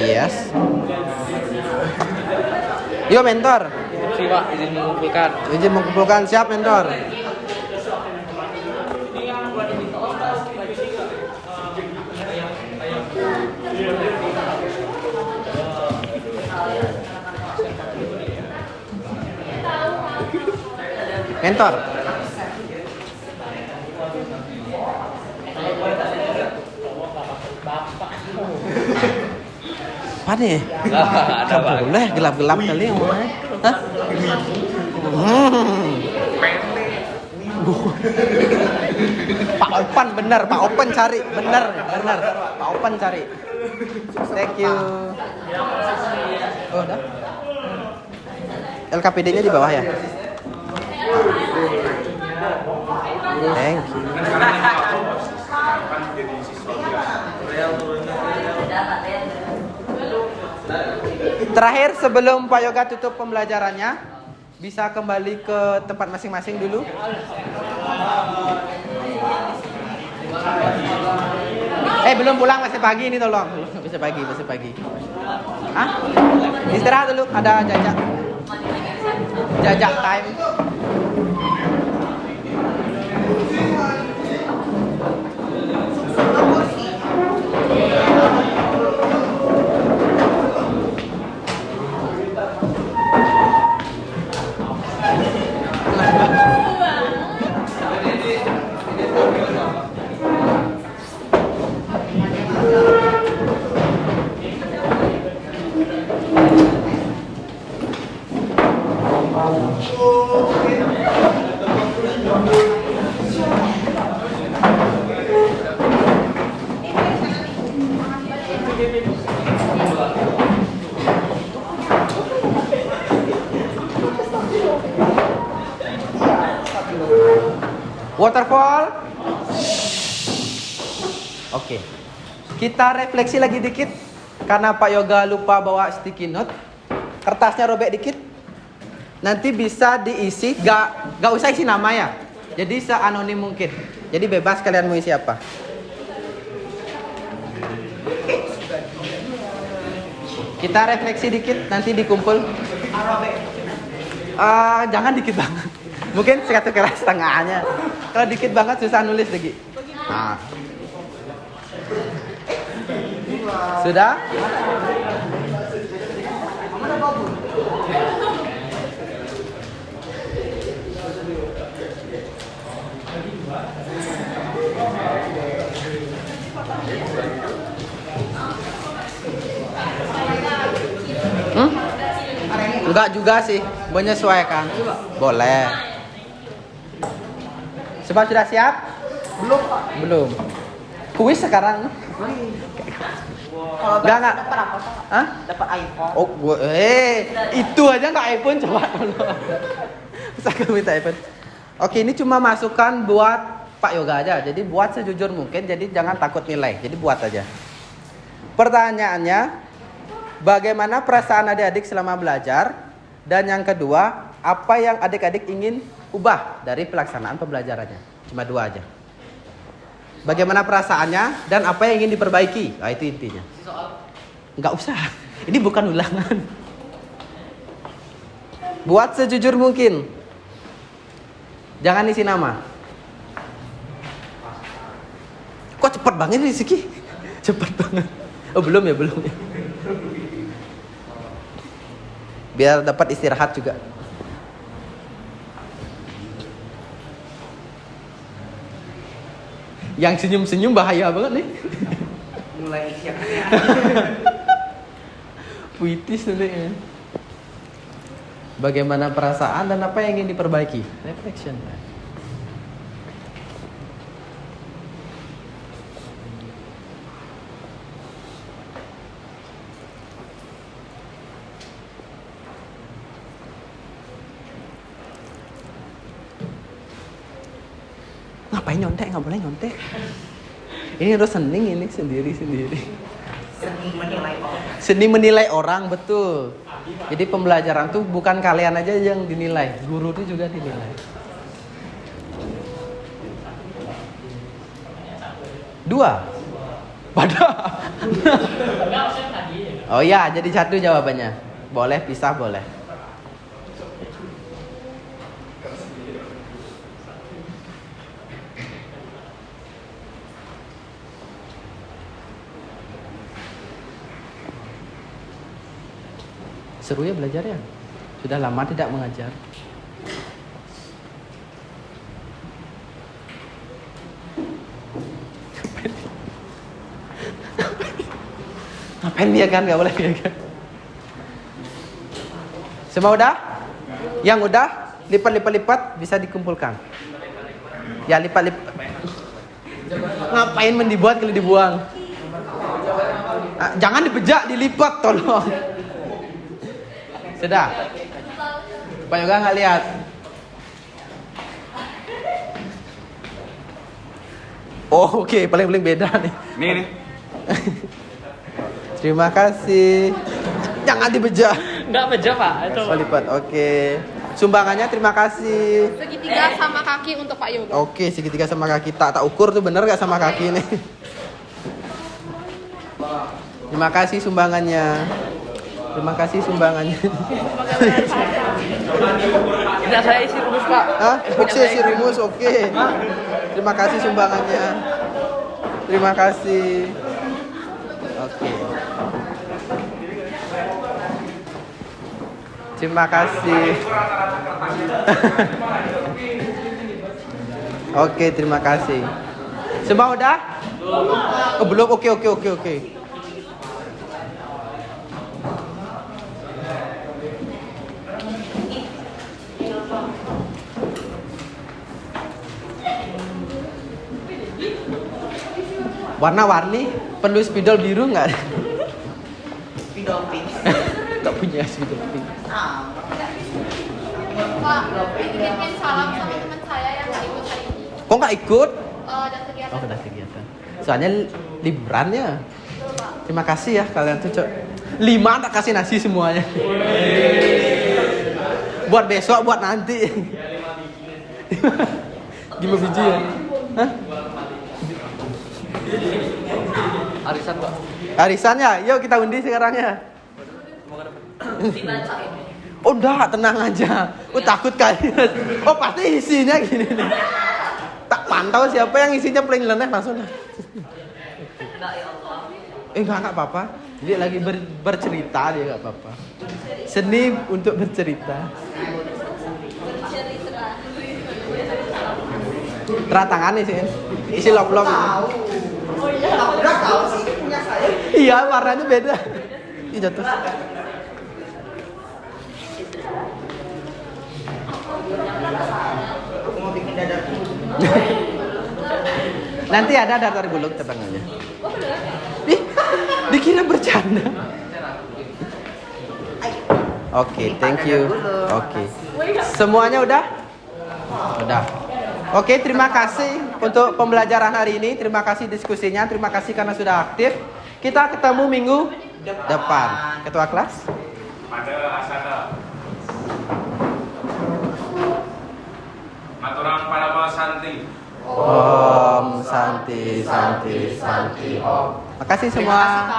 A: Yes. Yo mentor.
J: Siwa, izin mengumpulkan.
A: Izin mengumpulkan, siap mentor. Mentor. Apa nih?
J: Ada Pak.
A: Boleh gelap-gelap kali yang mana? Hah? Pak Opan bener, Pak Opan cari, bener. Pak Opan cari. Thank you. Oh, udah. LKPD-nya di bawah ya? Thank you. Terakhir sebelum Pak Yoga tutup pembelajarannya, bisa kembali ke tempat masing-masing dulu. Belum pulang, masih pagi ini, tolong. Masih pagi. Hah? Istirahat dulu, ada jajak time. Waterfall. Oke. Kita refleksi lagi dikit. Karena Pak Yoga lupa bawa sticky note. Kertasnya robek dikit. Nanti bisa diisi, gak usah isi nama ya. Jadi seanonim mungkin. Jadi bebas kalian mau isi apa. Kita refleksi dikit, nanti dikumpul. Jangan dikit banget. Mungkin satu kelas setengahnya. Kalau dikit banget susah nulis lagi. Nah. Sudah? Enggak juga sih, menyesuaikan. Boleh. Sebab sudah siap?
G: Belum, Pak.
A: Belum. Kuis sekarang.
G: Kalau
A: Enggak.
G: dapat apa, Pak?
A: Hah?
G: Dapat iPhone.
A: Oh, itu aja nggak iPhone, coba dulu. Saya minta iPhone. Oke, ini cuma masukan buat Pak Yoga aja. Jadi buat sejujur mungkin, jadi jangan takut nilai. Jadi buat aja. Pertanyaannya, bagaimana perasaan adik-adik selama belajar? Dan yang kedua, apa yang adik-adik ingin ubah dari pelaksanaan pembelajarannya? Cuma dua aja. Bagaimana perasaannya dan apa yang ingin diperbaiki? Nah, itu intinya. Nggak usah. Ini bukan ulangan. Buat sejujur mungkin. Jangan isi nama. Kok cepet banget nih Siki? Cepet banget. Oh belum ya. Biar dapat istirahat juga. Yang senyum-senyum bahaya banget nih.
G: Mulai siap.
A: Puitis nanti ya. Bagaimana perasaan dan apa yang ingin diperbaiki? Reflection. Ngapain nyontek? Nggak boleh nyontek. Ini harus sening ini sendiri. Seni menilai orang, betul. Jadi pembelajaran tuh bukan kalian aja yang dinilai, guru itu juga dinilai. Dua. Pada. Oh ya, jadi satu jawabannya. Boleh pisah, boleh. Seru ya belajar ya. Sudah lama tidak mengajar. Ngapain Pen dia kan, nggak boleh dia kan. Semua udah? Yang udah lipat bisa dikumpulkan. Ya lipat. Ngapain dibuat kalau dibuang? Jangan dipejak, dilipat tolong. Sudah. Pak Yoga nggak lihat. Oh oke, paling beda nih.
B: Nih.
A: Terima kasih. Jangan dibejak.
D: Enggak beja Pak. Itu.
A: Oh, lipat. Oke. Sumbangannya terima kasih.
H: Segitiga sama kaki untuk Pak Yoga.
A: Oke, segitiga sama kaki. Tak ukur tuh bener gak sama kaki ini. Terima kasih sumbangannya. Terima kasih sumbangannya.
J: Tidak saya isi rumus Pak.
A: Hah? Oke, isi rumus. Oke. Terima kasih sumbangannya. Terima kasih. Oke. Terima kasih. Oke, terima kasih. Semua udah? Oh, belum. Oke. Warna-warni, perlu spidol biru nggak?
E: Spidol pink.
A: Nggak punya spidol pink.
H: Pak, titipin salam sama teman saya yang nggak ikut hari ini.
A: Kok nggak ikut?
H: Ada kegiatan.
A: Oh, udah kegiatan. Soalnya liburannya. Terima kasih ya kalian tuh, Cok. 5 tak kasih nasi semuanya. Buat besok, buat nanti. 5 biji ya? Hah?
J: Arisan Pak.
A: Arisannya, yuk kita undi sekarang ya.
E: Dibacain.
A: Oh udah, tenang aja. Takut kali. Oh pasti isinya gini nih. Tak pantau siapa yang isinya paling leneh langsung.
E: Enggak ya Allah.
A: Enggak apa-apa. Dia lagi bercerita, dia enggak apa-apa. Seni untuk bercerita. Teratangan nih sih. Isi lop-lop.
E: Oh iya, udah tahu sih punya saya.
A: Iya, warnanya beda. Ih jatuh.
E: Aku mau bikin dadar.
A: Nanti ada dadar gulung tetangganya. Ih, dikira bercanda. Oke, thank you. Oke. Semuanya udah? Udah. Oke, terima kasih untuk pembelajaran hari ini. Terima kasih diskusinya. Terima kasih karena sudah aktif. Kita ketemu minggu depan. Ketua kelas?
B: Pada asana. Maturang para santi.
A: Om Santi Santi Santi Om. Makasih semua.